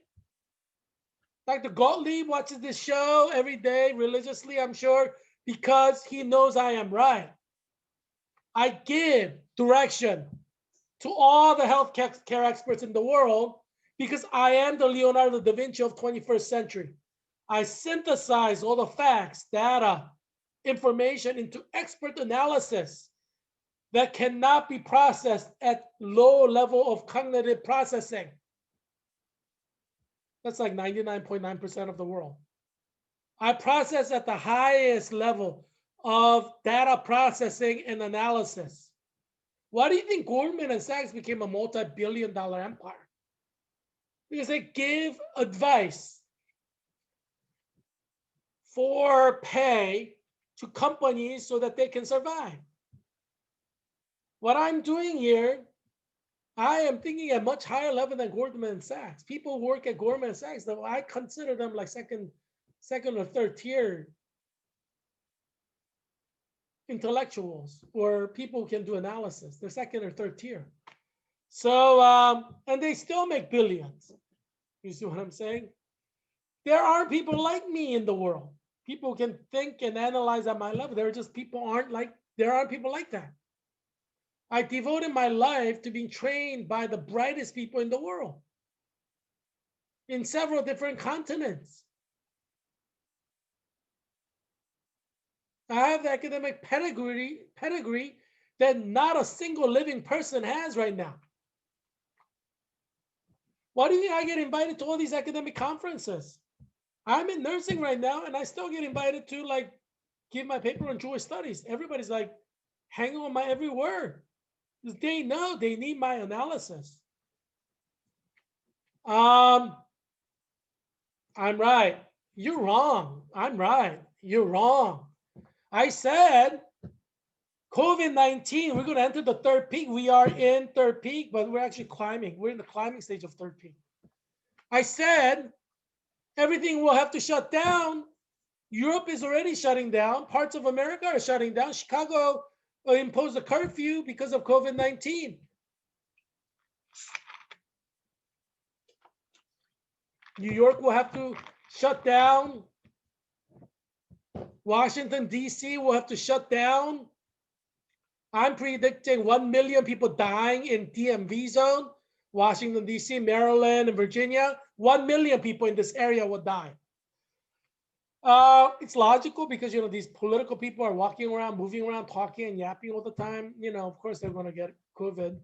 Dr. Gottlieb watches this show every day religiously, I'm sure, because he knows I am right. I give direction to all the health care experts in the world because I am the Leonardo da Vinci of 21st century. I synthesize all the facts, data, information into expert analysis that cannot be processed at low level of cognitive processing. That's like 99.9% of the world. I process at the highest level of data processing and analysis. Why do you think Goldman and Sachs became a multi-billion-dollar empire? Because they give advice for pay to companies so that they can survive. What I'm doing here, I am thinking at much higher level than Goldman Sachs. People work at Goldman Sachs, though I consider them like second or third tier intellectuals or people who can do analysis. They're second or third tier. So, and they still make billions. You see what I'm saying? There are people like me in the world. People can think and analyze at my level. There are just there aren't people like that. I devoted my life to being trained by the brightest people in the world in several different continents. I have the academic pedigree that not a single living person has right now. Why do you think I get invited to all these academic conferences? I'm in nursing right now, and I still get invited to like give my paper on Jewish studies. Everybody's like hanging on my every word. They know they need my analysis. I'm right. You're wrong. I'm right. You're wrong. I said COVID-19, we're going to enter the third peak. We are in third peak, but we're actually climbing. We're in the climbing stage of third peak. I said everything will have to shut down. Europe is already shutting down. Parts of America are shutting down. Chicago imposed a curfew because of COVID-19. New York will have to shut down. Washington, D.C. will have to shut down. I'm predicting 1 million people dying in DMV zone, Washington, D.C., Maryland, and Virginia. 1 million people in this area will die. It's logical because, these political people are walking around, moving around, talking and yapping all the time. Of course, they're going to get COVID.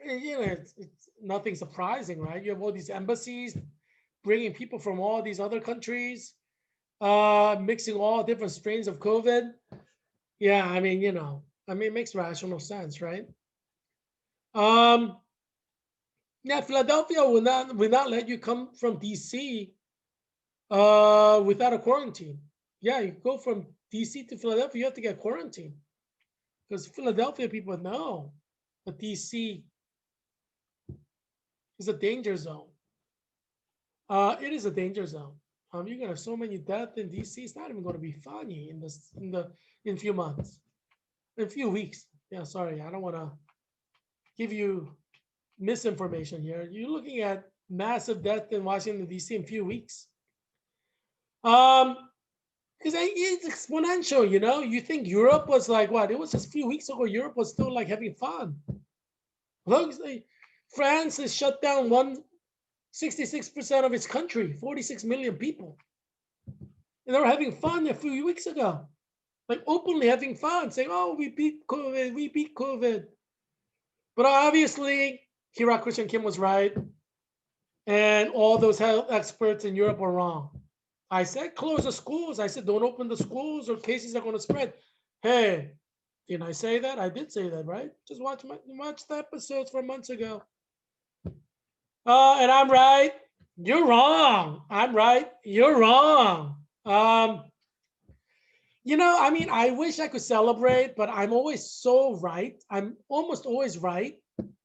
It's nothing surprising, right? You have all these embassies bringing people from all these other countries, mixing all different strains of COVID. Yeah, it makes rational sense, right? Yeah, Philadelphia will not let you come from DC without a quarantine. Yeah, you go from DC to Philadelphia, you have to get quarantined because Philadelphia people know that DC is a danger zone. It is a danger zone. You're gonna have so many deaths in DC. It's not even going to be funny in a few months, in a few weeks. Yeah, sorry, I don't want to give you misinformation here. You're looking at massive death in Washington D.C. in a few weeks. Because it's exponential. You think Europe was like what? It was just a few weeks ago. Europe was still like having fun. Look, France has shut down 66% of its country, 46 million people. And they were having fun a few weeks ago, like openly having fun, saying, oh, we beat COVID, we beat COVID. But obviously, Heerak Christian Kim was right. And all those health experts in Europe were wrong. I said, close the schools. I said, don't open the schools or cases are going to spread. Hey, didn't I say that? I did say that, right? Just watch the episodes from months ago. And I'm right. You're wrong. I'm right. You're wrong. I wish I could celebrate, but I'm always so right. I'm almost always right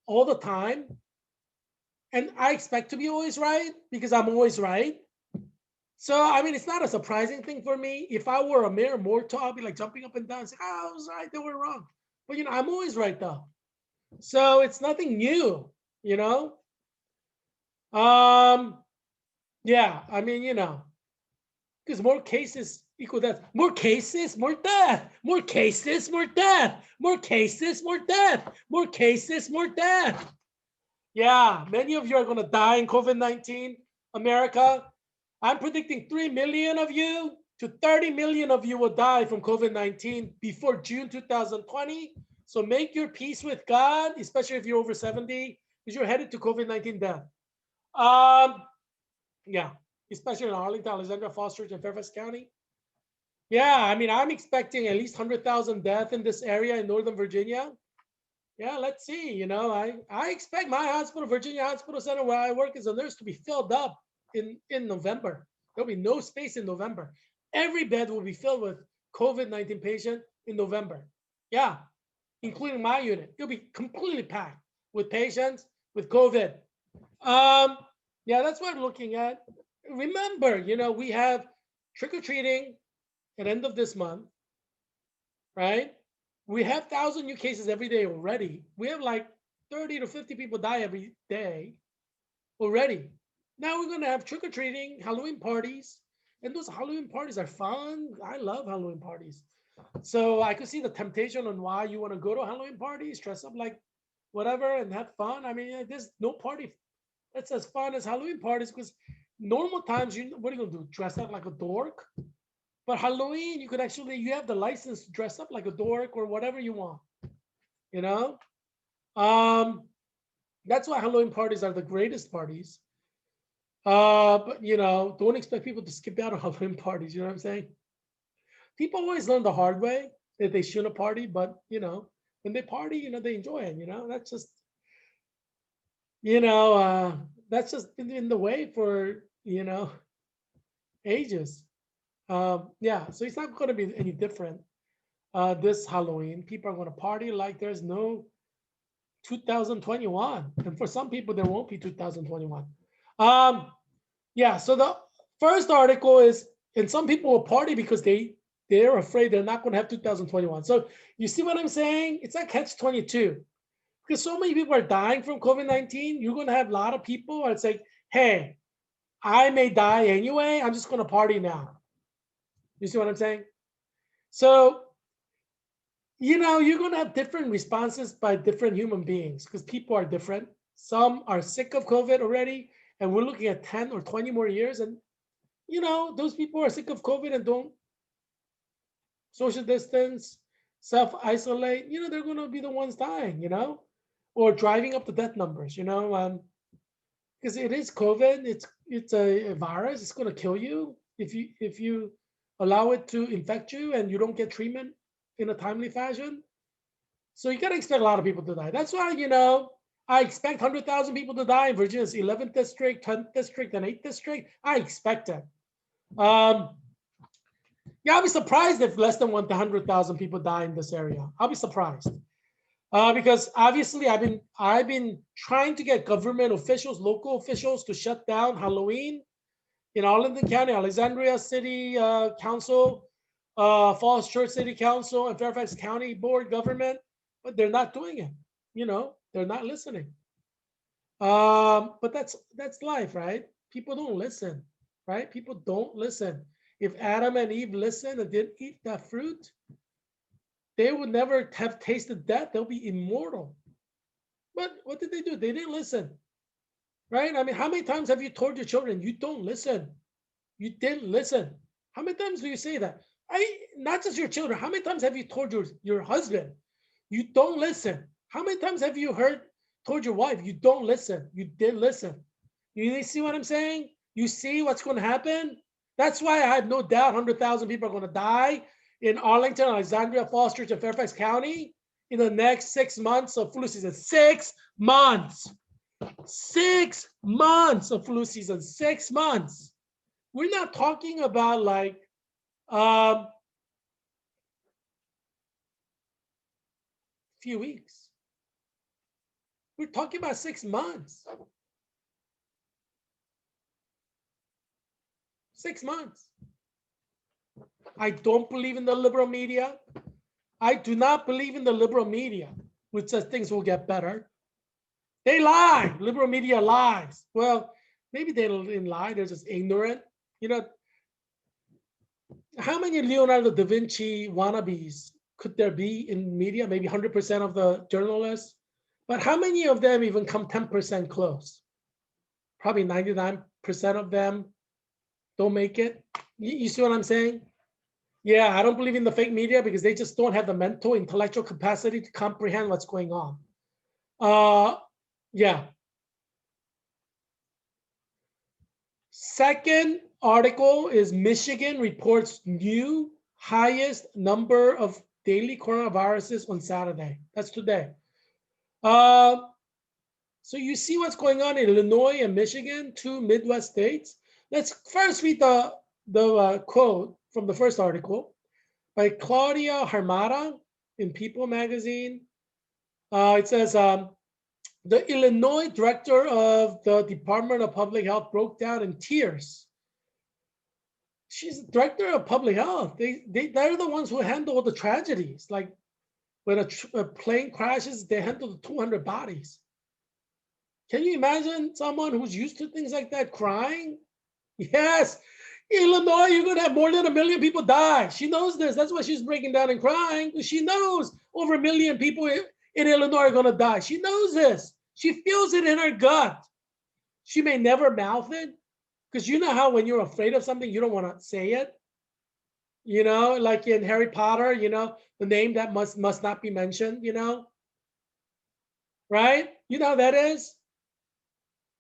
all the time. And I expect to be always right because I'm always right. So, it's not a surprising thing for me. If I were a mere mortal, I'll be like jumping up and down, saying, oh, I was right, they were wrong. But, I'm always right though. So it's nothing new, Yeah, because more cases equal death. More cases, more death. More cases, more death. More cases, more death. More cases, more death. Yeah, many of you are going to die in COVID-19, America. I'm predicting 3 million of you to 30 million of you will die from COVID-19 before June 2020. So make your peace with God, especially if you're over 70, because you're headed to COVID-19 death. Yeah, especially in Arlington, Alexandria, Falls Church, and Fairfax County. Yeah, I'm expecting at least 100,000 deaths in this area in Northern Virginia. Yeah, let's see. I expect my hospital, Virginia Hospital Center, where I work as a nurse, to be filled up in November. There'll be no space in November. Every bed will be filled with COVID-19 patient in November. Yeah, including my unit. It'll be completely packed with patients with COVID. Yeah, that's what I'm looking at. Remember, we have trick-or-treating at end of this month, right? We have 1,000 new cases every day already. We have like 30 to 50 people die every day already. Now we're going to have trick-or-treating, Halloween parties. And those Halloween parties are fun. I love Halloween parties. So I could see the temptation on why you want to go to Halloween parties, dress up like whatever and have fun. I mean, there's no party that's as fun as Halloween parties because normal times, what are you going to do? Dress up like a dork? But Halloween, you have the license to dress up like a dork or whatever you want, you know? That's why Halloween parties are the greatest parties. But, don't expect people to skip out on Halloween parties, you know what I'm saying? People always learn the hard way that they shouldn't party, but, when they party, they enjoy it, that's just in the way for, ages. Yeah, so it's not going to be any different this Halloween. People are going to party like there's no 2021, and for some people there won't be 2021. Yeah, so the first article is, and some people will party because they're afraid they're not going to have 2021. So you see what I'm saying? It's a catch-22 because so many people are dying from COVID-19. You're going to have a lot of people where it's like, hey, I may die anyway. I'm just going to party now. You see what I'm saying? So, you're going to have different responses by different human beings because people are different. Some are sick of COVID already, and we're looking at 10 or 20 more years. And, those people are sick of COVID and don't social distance, self-isolate, they're going to be the ones dying, or driving up the death numbers, because it is COVID. It's a virus. It's going to kill you if you allow it to infect you and you don't get treatment in a timely fashion. So you got to expect a lot of people to die. That's why, I expect 100,000 people to die in Virginia's 11th district, 10th district, and 8th district. I expect it. Yeah, I'll be surprised if less than 100,000 people die in this area. I'll be surprised. Because obviously I've been trying to get government officials, local officials to shut down Halloween in Arlington County, Alexandria City Council, Falls Church City Council, and Fairfax County Board government, but they're not doing it. They're not listening. But that's life, right? People don't listen, right? People don't listen. If Adam and Eve listened and didn't eat that fruit, they would never have tasted death. They'll be immortal. But what did they do? They didn't listen, right? I mean, how many times have you told your children, you don't listen? You didn't listen. How many times do you say that? Not just your children. How many times have you told your husband, you don't listen? How many times have you told your wife, you don't listen? You didn't listen. You see what I'm saying? You see what's going to happen? That's why I have no doubt 100,000 people are going to die in Arlington, Alexandria, Falls Church, and Fairfax County in the next 6 months of flu season. 6 months. 6 months of flu season. 6 months. We're not talking about like few weeks. We're talking about 6 months. 6 months. I don't believe in the liberal media. I do not believe in the liberal media, which says things will get better. They lie. Liberal media lies. Well, maybe they didn't lie. They're just ignorant. How many Leonardo da Vinci wannabes could there be in media? Maybe 100% of the journalists. But how many of them even come 10% close? Probably 99% of them don't make it. You see what I'm saying? Yeah, I don't believe in the fake media because they just don't have the mental, intellectual capacity to comprehend what's going on. Yeah. Second article is Michigan reports new highest number of daily coronaviruses on Saturday. That's today. So you see what's going on in Illinois and Michigan, two Midwest states. Let's first read the quote from the first article by Claudia Harmata in People magazine. It says, the Illinois director of the Department of Public Health broke down in tears. She's the director of public health. They're the ones who handle all the tragedies. Like when a plane crashes, they handle the 200 bodies. Can you imagine someone who's used to things like that crying? Yes, Illinois, you're going to have more than 1 million people die. She knows this. That's why she's breaking down and crying. She knows over 1 million people in Illinois are going to die. She knows this. She feels it in her gut. She may never mouth it, because you know how when you're afraid of something, you don't want to say it. You know, like in Harry Potter, you know, the name that must not be mentioned, you know, right? You know how that is?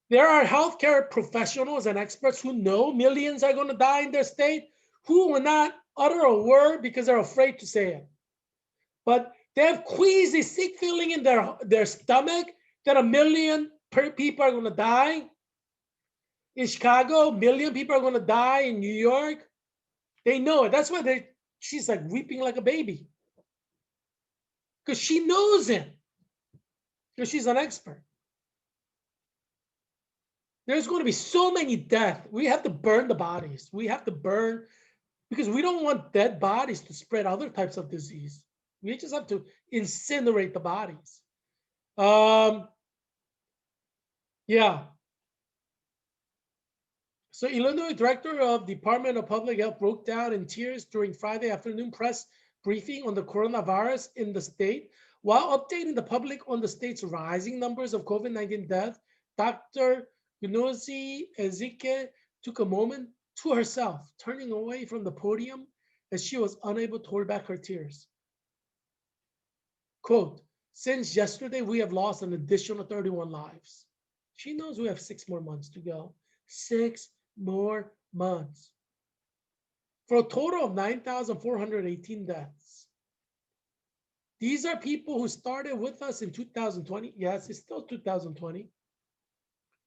There are healthcare professionals and experts who know millions are going to die in their state, who will not utter a word because they're afraid to say it. But they have queasy, sick feeling in their stomach that 1 million people are going to die. In Chicago, 1 million people are going to die. In New York, they know it. That's why she's like weeping like a baby. Because she knows it. Because she's an expert. There's going to be so many deaths. We have to burn the bodies. We have to burn, because we don't want dead bodies to spread other types of disease. We just have to incinerate the bodies. Yeah. So Illinois director of Department of Public Health broke down in tears during Friday afternoon press briefing on the coronavirus in the state. While updating the public on the state's rising numbers of COVID-19 deaths, Dr. Gunozi Ezike took a moment to herself, turning away from the podium as she was unable to hold back her tears. Quote, since yesterday, we have lost an additional 31 lives. She knows we have 6 more months to go. 6 more months. For a total of 9,418 deaths. These are people who started with us in 2020. Yes, it's still 2020.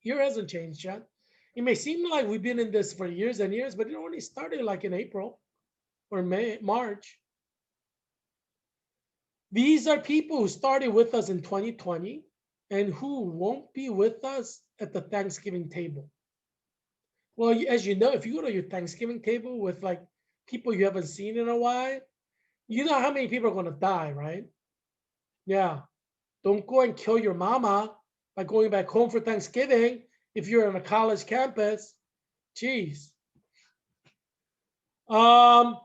Year hasn't changed yet. It may seem like we've been in this for years and years, but it only started like in April or March. These are people who started with us in 2020 and who won't be with us at the Thanksgiving table. Well, as you know, if you go to your Thanksgiving table with like people you haven't seen in a while, you know how many people are going to die, right? Yeah. Don't go and kill your mama by going back home for Thanksgiving if you're on a college campus. Jeez. I'm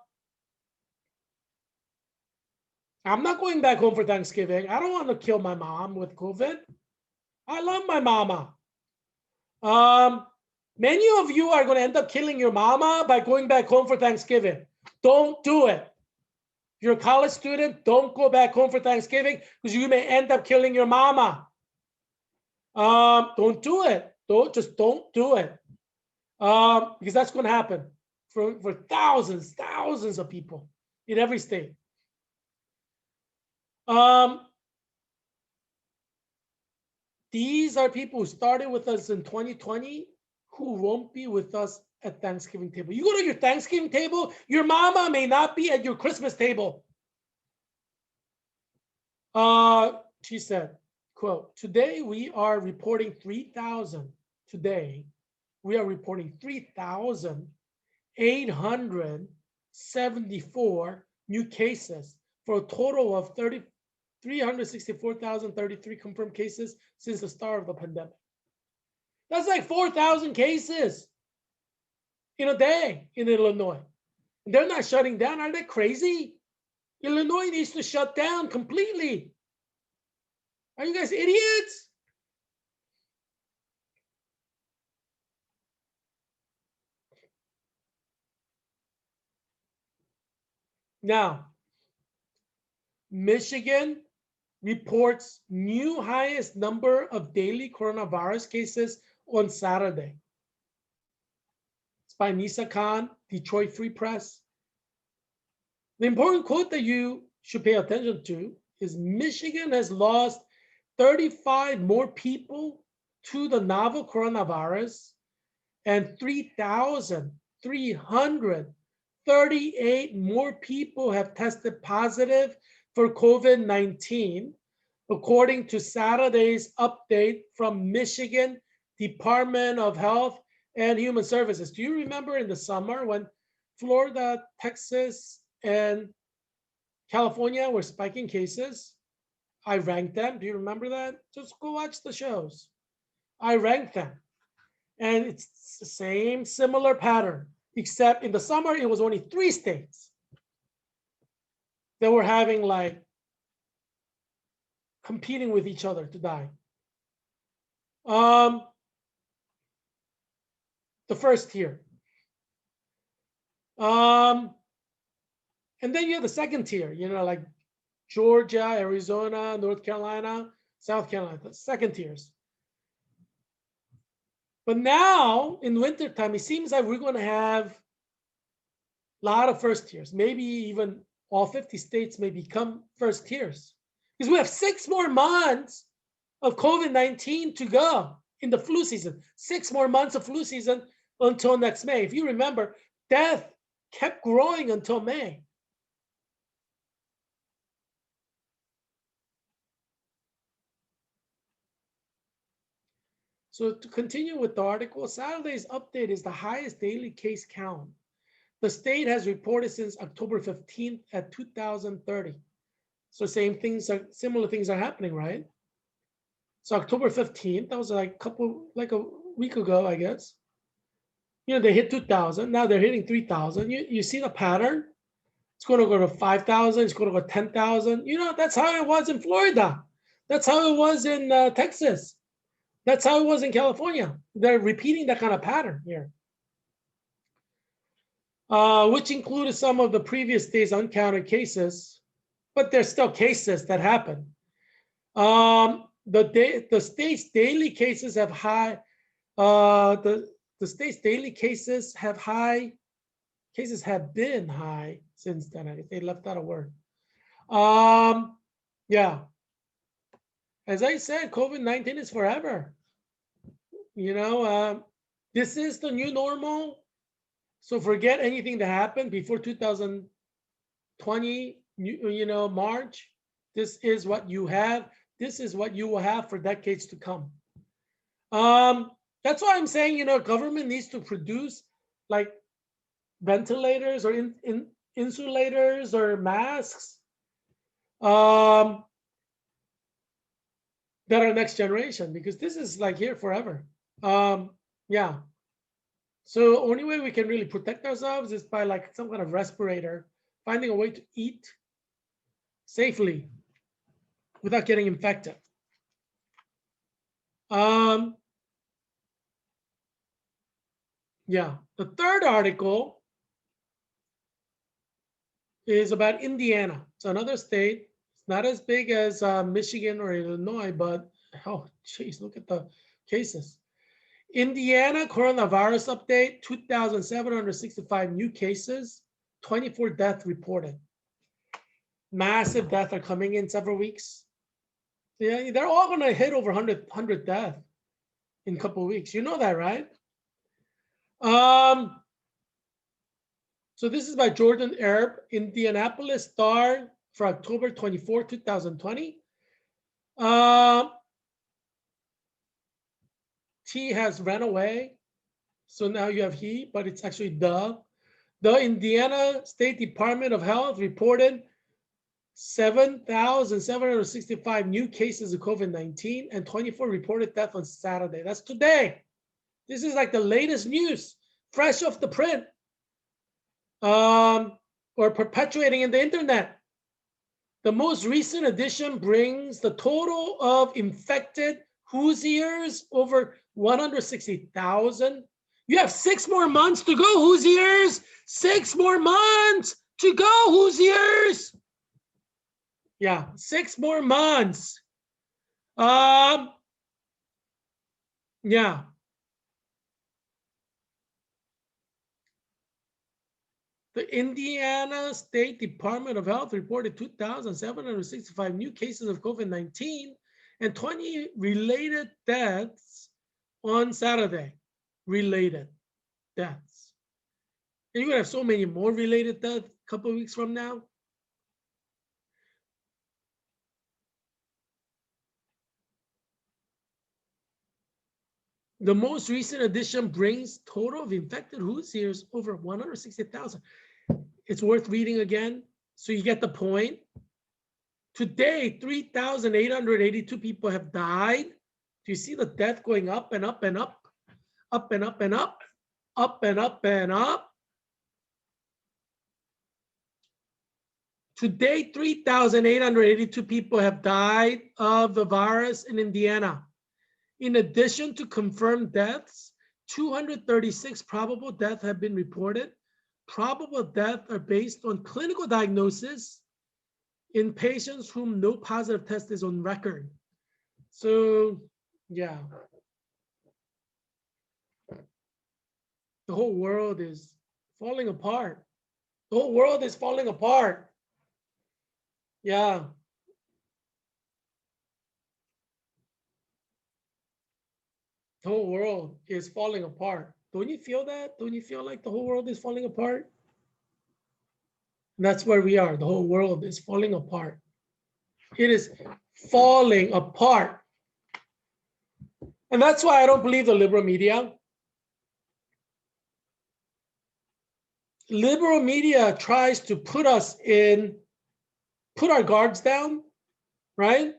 not going back home for Thanksgiving. I don't want to kill my mom with COVID. I love my mama. Many of you are going to end up killing your mama by going back home for Thanksgiving. Don't do it. You're a college student, don't go back home for Thanksgiving because you may end up killing your mama. Don't do it. Don't do it. Because that's going to happen for thousands of people in every state. These are people who started with us in 2020 who won't be with us at Thanksgiving table. You go to your Thanksgiving table, your mama may not be at your Christmas table. She said, quote, today we are reporting 3,874 new cases for a total of 364,033 confirmed cases since the start of the pandemic. That's like 4,000 cases in a day in Illinois. They're not shutting down. Are they crazy? Illinois needs to shut down completely. Are you guys idiots? Now, Michigan reports new highest number of daily coronavirus cases on Saturday. It's by Nisa Khan, Detroit Free Press. The important quote that you should pay attention to is Michigan has lost 35 more people to the novel coronavirus and 3,338 more people have tested positive for COVID-19, according to Saturday's update from Michigan Department of Health and Human Services. Do you remember in the summer when Florida, Texas, and California were spiking cases? I ranked them. Do you remember that? Just go watch the shows. I ranked them. And it's the same similar pattern, except in the summer, it was only 3 states that were having like competing with each other to die. The first tier. And then you have the second tier, like Georgia, Arizona, North Carolina, South Carolina, the second tiers. But now in wintertime, it seems like we're going to have a lot of first tiers. Maybe even all 50 states may become first tiers, because we have 6 more months of COVID-19 to go in the flu season. 6 more months of flu season until next May. If you remember, death kept growing until May. So to continue with the article, Saturday's update is the highest daily case count the state has reported since October 15th at 2030. So similar things are happening, right? So October 15th, that was like a week ago, I guess. They hit 2,000. Now they're hitting 3,000. You see the pattern? It's going to go to 5,000. It's going to go 10,000. That's how it was in Florida. That's how it was in Texas. That's how it was in California. They're repeating that kind of pattern here, which included some of the previous days' uncounted cases, but there's still cases that happen. The state's daily cases have high. The state's daily cases have been high since then. I guess they left out a word. Yeah. As I said, COVID-19 is forever. This is the new normal. So forget anything that happened before 2020, March. This is what you have. This is what you will have for decades to come. That's why I'm saying, government needs to produce like ventilators or insulators or masks that are next generation, because this is like here forever. Yeah. So only way we can really protect ourselves is by like some kind of respirator, finding a way to eat safely without getting infected. Yeah, the third article is about Indiana. It's another state. It's not as big as Michigan or Illinois, but oh, geez, look at the cases. Indiana coronavirus update, 2,765 new cases, 24 deaths reported. Massive deaths are coming in several weeks. Yeah, they're all going to hit over 100 deaths in a couple of weeks. You know that, right? So this is by Jordan Erb, Indianapolis Star for October 24, 2020. T has ran away. So now you have he, but it's actually the. The Indiana State Department of Health reported 7,765 new cases of COVID-19 and 24 reported deaths on Saturday. That's today. This is like the latest news, fresh off the print, or perpetuating in the internet. The most recent addition brings the total of infected Hoosiers over 160,000. You have 6 more months to go, Hoosiers. 6 more months to go, Hoosiers. Yeah, 6 more months. Yeah. The Indiana State Department of Health reported 2,765 new cases of COVID-19 and 20 related deaths on Saturday. related deaths. And you're gonna have so many more related deaths a couple of weeks from now. The most recent edition brings total of infected Hoosiers over 160,000. It's worth reading again, so you get the point. Today, 3,882 people have died. Do you see the death going up and up and up, up and up and up, up and up and up? Today, 3,882 people have died of the virus in Indiana. In addition to confirmed deaths, 236 probable deaths have been reported. Probable deaths are based on clinical diagnosis in patients whom no positive test is on record. So, yeah. The whole world is falling apart. The whole world is falling apart. Yeah. The whole world is falling apart. Don't you feel that? Don't you feel like the whole world is falling apart? And that's where we are. The whole world is falling apart. It is falling apart. And that's why I don't believe the liberal media. Liberal media tries to put our guards down, right?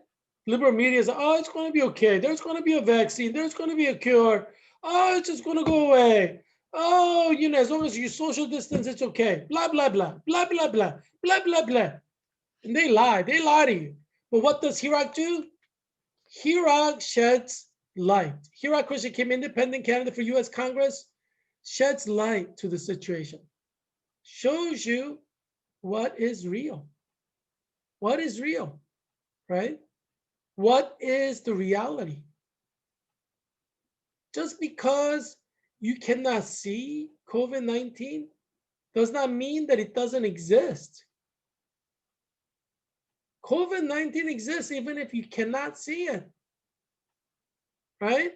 Liberal media is, oh, it's going to be okay. There's going to be a vaccine. There's going to be a cure. Oh, it's just going to go away. Oh, as long as you social distance, it's okay. Blah, blah, blah, blah, blah, blah, blah, blah, blah. And they lie. They lie to you. But what does Heerak do? Heerak sheds light. Heerak Christian Kim, independent candidate for US Congress, sheds light to the situation. Shows you what is real. What is real, right? What is the reality? Just because you cannot see COVID-19 does not mean that it doesn't exist. COVID-19 exists even if you cannot see it, right?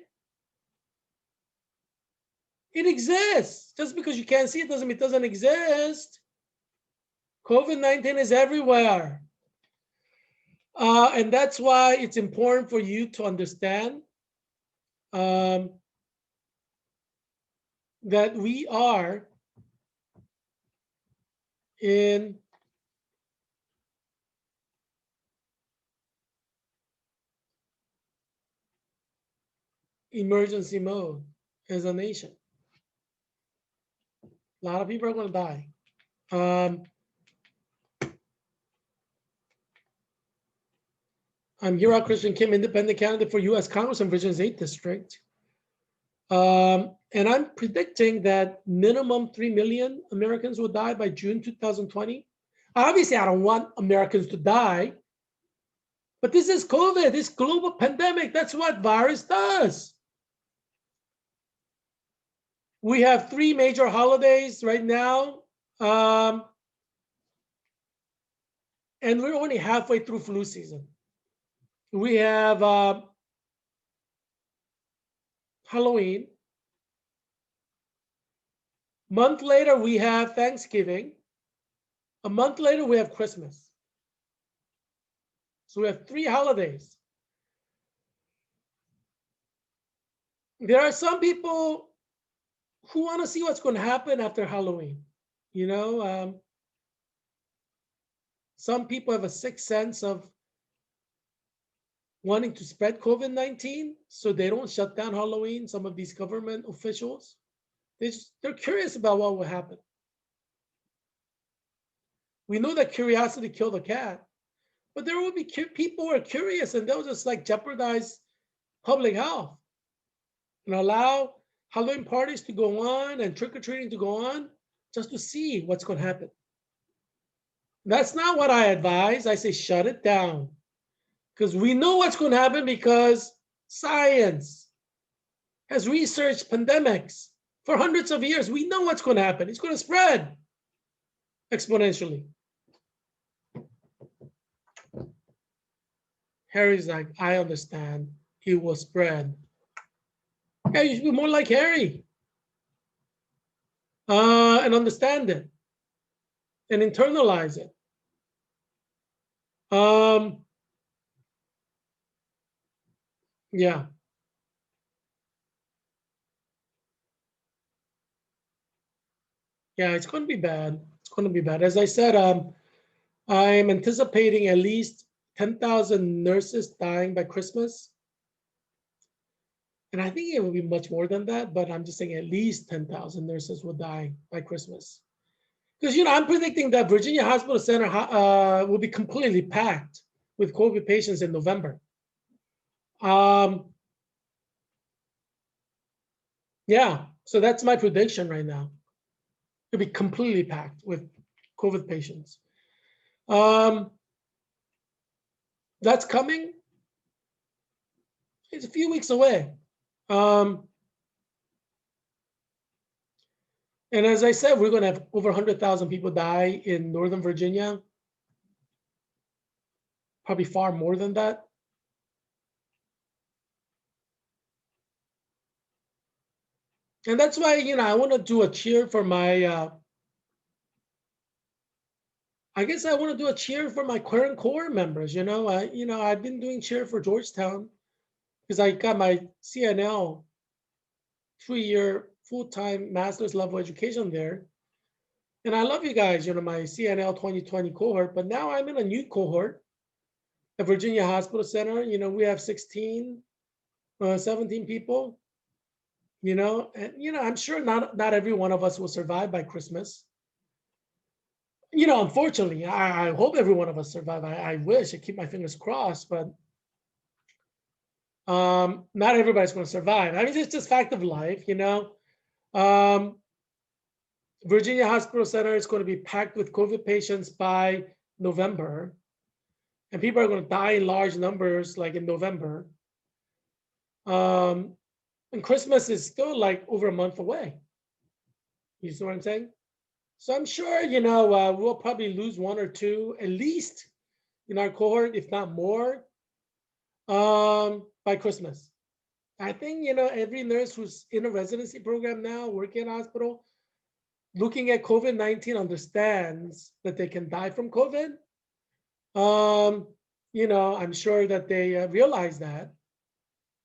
It exists. Just because you can't see it doesn't mean it doesn't exist. COVID-19 is everywhere. And that's why it's important for you to understand that we are in emergency mode as a nation. A lot of people are going to die. I'm Heerak Christian Kim, independent candidate for US Congress in Virginia's 8th District. And I'm predicting that minimum 3 million Americans will die by June 2020. Obviously, I don't want Americans to die, but this is COVID, this global pandemic. That's what virus does. We have 3 major holidays right now, and we're only halfway through flu season. We have Halloween. A month later, we have Thanksgiving. A month later, we have Christmas. So we have 3 holidays. There are some people who want to see what's going to happen after Halloween. Some people have a sixth sense of wanting to spread COVID-19, so they don't shut down Halloween. Some of these government officials, they're curious about what will happen. We know that curiosity killed a cat, but there will be people who are curious and they'll just jeopardize public health and allow Halloween parties to go on and trick-or-treating to go on just to see what's going to happen. That's not what I advise. I say shut it down, because we know what's going to happen, because science has researched pandemics for hundreds of years. We know what's going to happen. It's going to spread exponentially. Harry's like, I understand. It will spread. Yeah, you should be more like Harry. and understand it and internalize it. Yeah. Yeah, it's going to be bad. It's going to be bad. As I said, I'm anticipating at least 10,000 nurses dying by Christmas. And I think it will be much more than that, but I'm just saying at least 10,000 nurses will die by Christmas. Because, I'm predicting that Virginia Hospital Center will be completely packed with COVID patients in November. Yeah, so that's my prediction right now. It'll be completely packed with COVID patients. That's coming. It's a few weeks away. And as I said, we're going to have over 100,000 people die in Northern Virginia. Probably far more than that. And that's why, I want to do a cheer for my, I guess I want to do a cheer for my current core members. I've been doing cheer for Georgetown because I got my CNL 3-year full-time master's level education there. And I love you guys, my CNL 2020 cohort, but now I'm in a new cohort at Virginia Hospital Center. We have 17 people, and, I'm sure not every one of us will survive by Christmas. Unfortunately, I hope every one of us survive. I wish, I keep my fingers crossed, but not everybody's going to survive. I mean, it's just fact of life, Virginia Hospital Center is going to be packed with COVID patients by November, and people are going to die in large numbers like in November. And Christmas is still like over a month away. You see what I'm saying? So I'm sure, we'll probably lose 1 or 2 at least in our cohort, if not more, by Christmas. I think, every nurse who's in a residency program now, working in a hospital, looking at COVID-19 understands that they can die from COVID. I'm sure that they realize that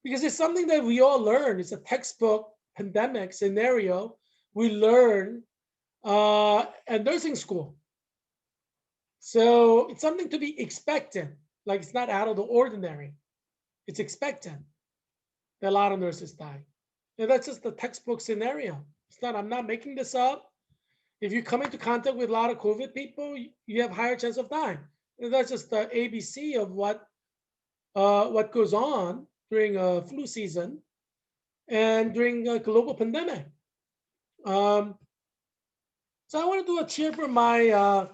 because it's something that we all learn. It's a textbook pandemic scenario we learn at nursing school. So it's something to be expected. Like it's not out of the ordinary. It's expected that a lot of nurses die. And that's just the textbook scenario. I'm not making this up. If you come into contact with a lot of COVID people, you have higher chance of dying. And that's just the ABC of what goes on during a flu season and during a global pandemic. So I want to do a cheer for my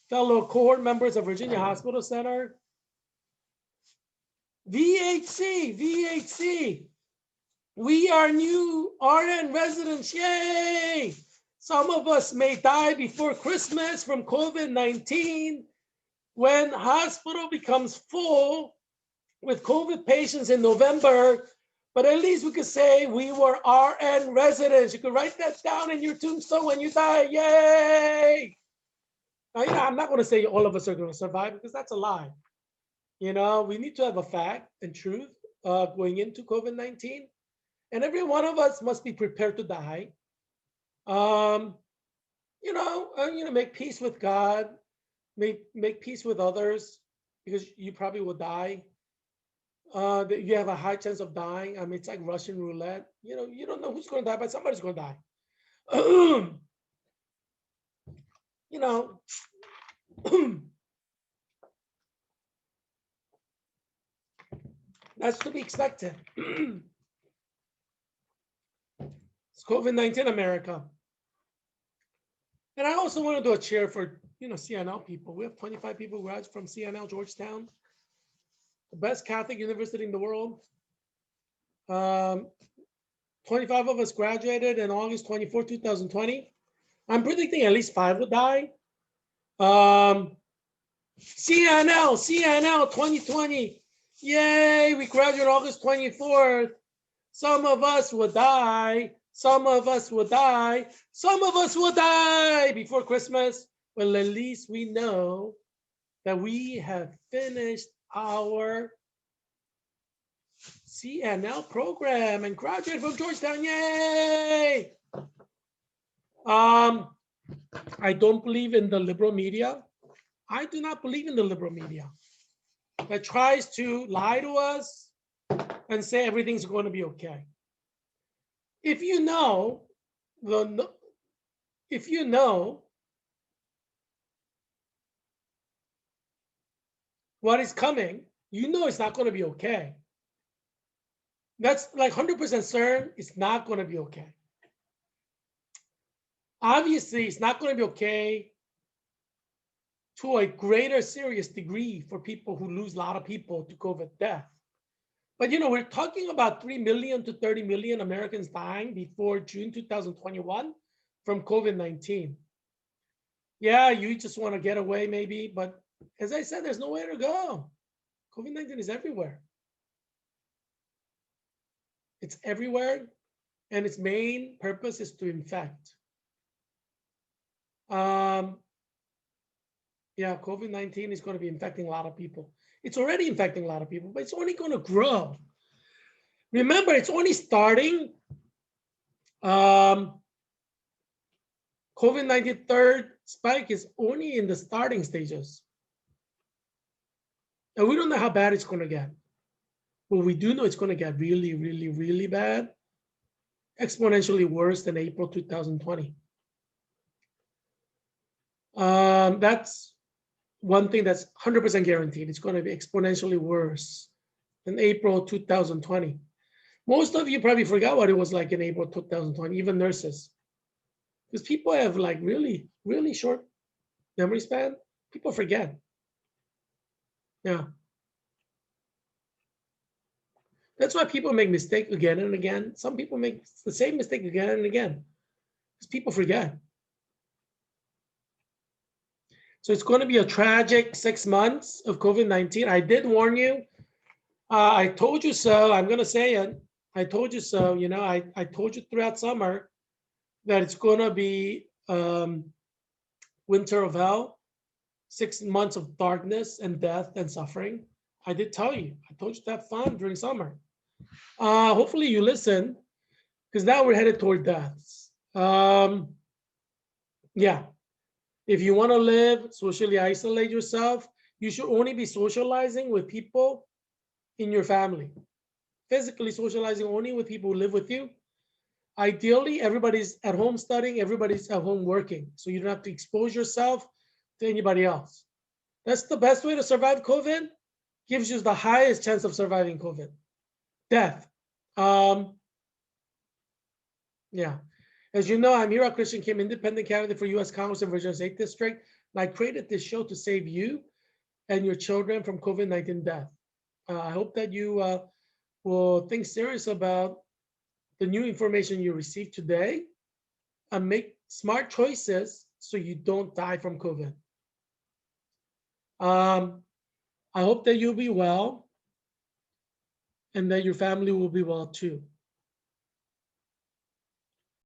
fellow cohort members of Virginia Hospital Center. VHC. We are new RN residents, yay! Some of us may die before Christmas from COVID-19 when hospital becomes full with COVID patients in November, but at least we could say we were RN residents. You could write that down in your tombstone when you die, yay! Now, I'm not going to say all of us are going to survive because that's a lie. We need to have a fact and truth going into COVID-19. And every one of us must be prepared to die. Make peace with God, make peace with others, because you probably will die. You have a high chance of dying. I mean, it's like Russian roulette. You don't know who's going to die, but somebody's going to die. That's to be expected. It's COVID-19 America. And I also want to do a cheer for, CNL people. We have 25 people who graduated from CNL Georgetown, the best Catholic university in the world. 25 of us graduated in August 24, 2020. I'm predicting at least 5 will die. CNL 2020. Yay, we graduated August 24th. Some of us will die Some of us will die. Some of us will die before Christmas. Well, at least we know that we have finished our CNL program and graduated from Georgetown. Yay! I don't believe in the liberal media. I do not believe in the liberal media that tries to lie to us and say everything's going to be okay. If you know what is coming, you know it's not going to be okay. That's like 100% certain it's not going to be okay. Obviously, it's not going to be okay to a greater serious degree for people who lose a lot of people to COVID death. But we're talking about 3 million to 30 million Americans dying before June 2021 from COVID-19. Yeah, you just want to get away maybe, but as I said, there's nowhere to go. COVID-19 is everywhere. It's everywhere, and its main purpose is to infect. Yeah, COVID-19 is going to be infecting a lot of people. It's already infecting a lot of people, but it's only going to grow. Remember, it's only starting. COVID-19 third spike is only in the starting stages. And we don't know how bad it's going to get. But we do know it's going to get really, really, really bad, exponentially worse than April 2020. That's one thing that's 100% guaranteed. It's going to be exponentially worse than April 2020. Most of you probably forgot what it was like in April 2020, even nurses. Because people have like really, really short memory span. People forget. Yeah. That's why people make mistakes again and again. Some people make the same mistake again and again. Because people forget. So it's going to be a tragic 6 months of COVID-19. I did warn you. I told you so. I'm going to say it. I told you so. I told you throughout summer that it's going to be winter of hell, 6 months of darkness and death and suffering. I did tell you. I told you to have fun during summer. Hopefully you listen, because now we're headed toward deaths. Yeah. If you want to live, socially isolate yourself, you should only be socializing with people in your family. Physically socializing only with people who live with you. Ideally, everybody's at home studying, everybody's at home working. So you don't have to expose yourself to anybody else. That's the best way to survive COVID. Gives you the highest chance of surviving COVID. Death. Yeah. As you know, I'm Heerak Christian Kim, independent candidate for US Congress in Virginia's 8th District. And I created this show to save you and your children from COVID-19 death. I hope that you will think serious about the new information you received today and make smart choices so you don't die from COVID. I hope that you'll be well and that your family will be well too.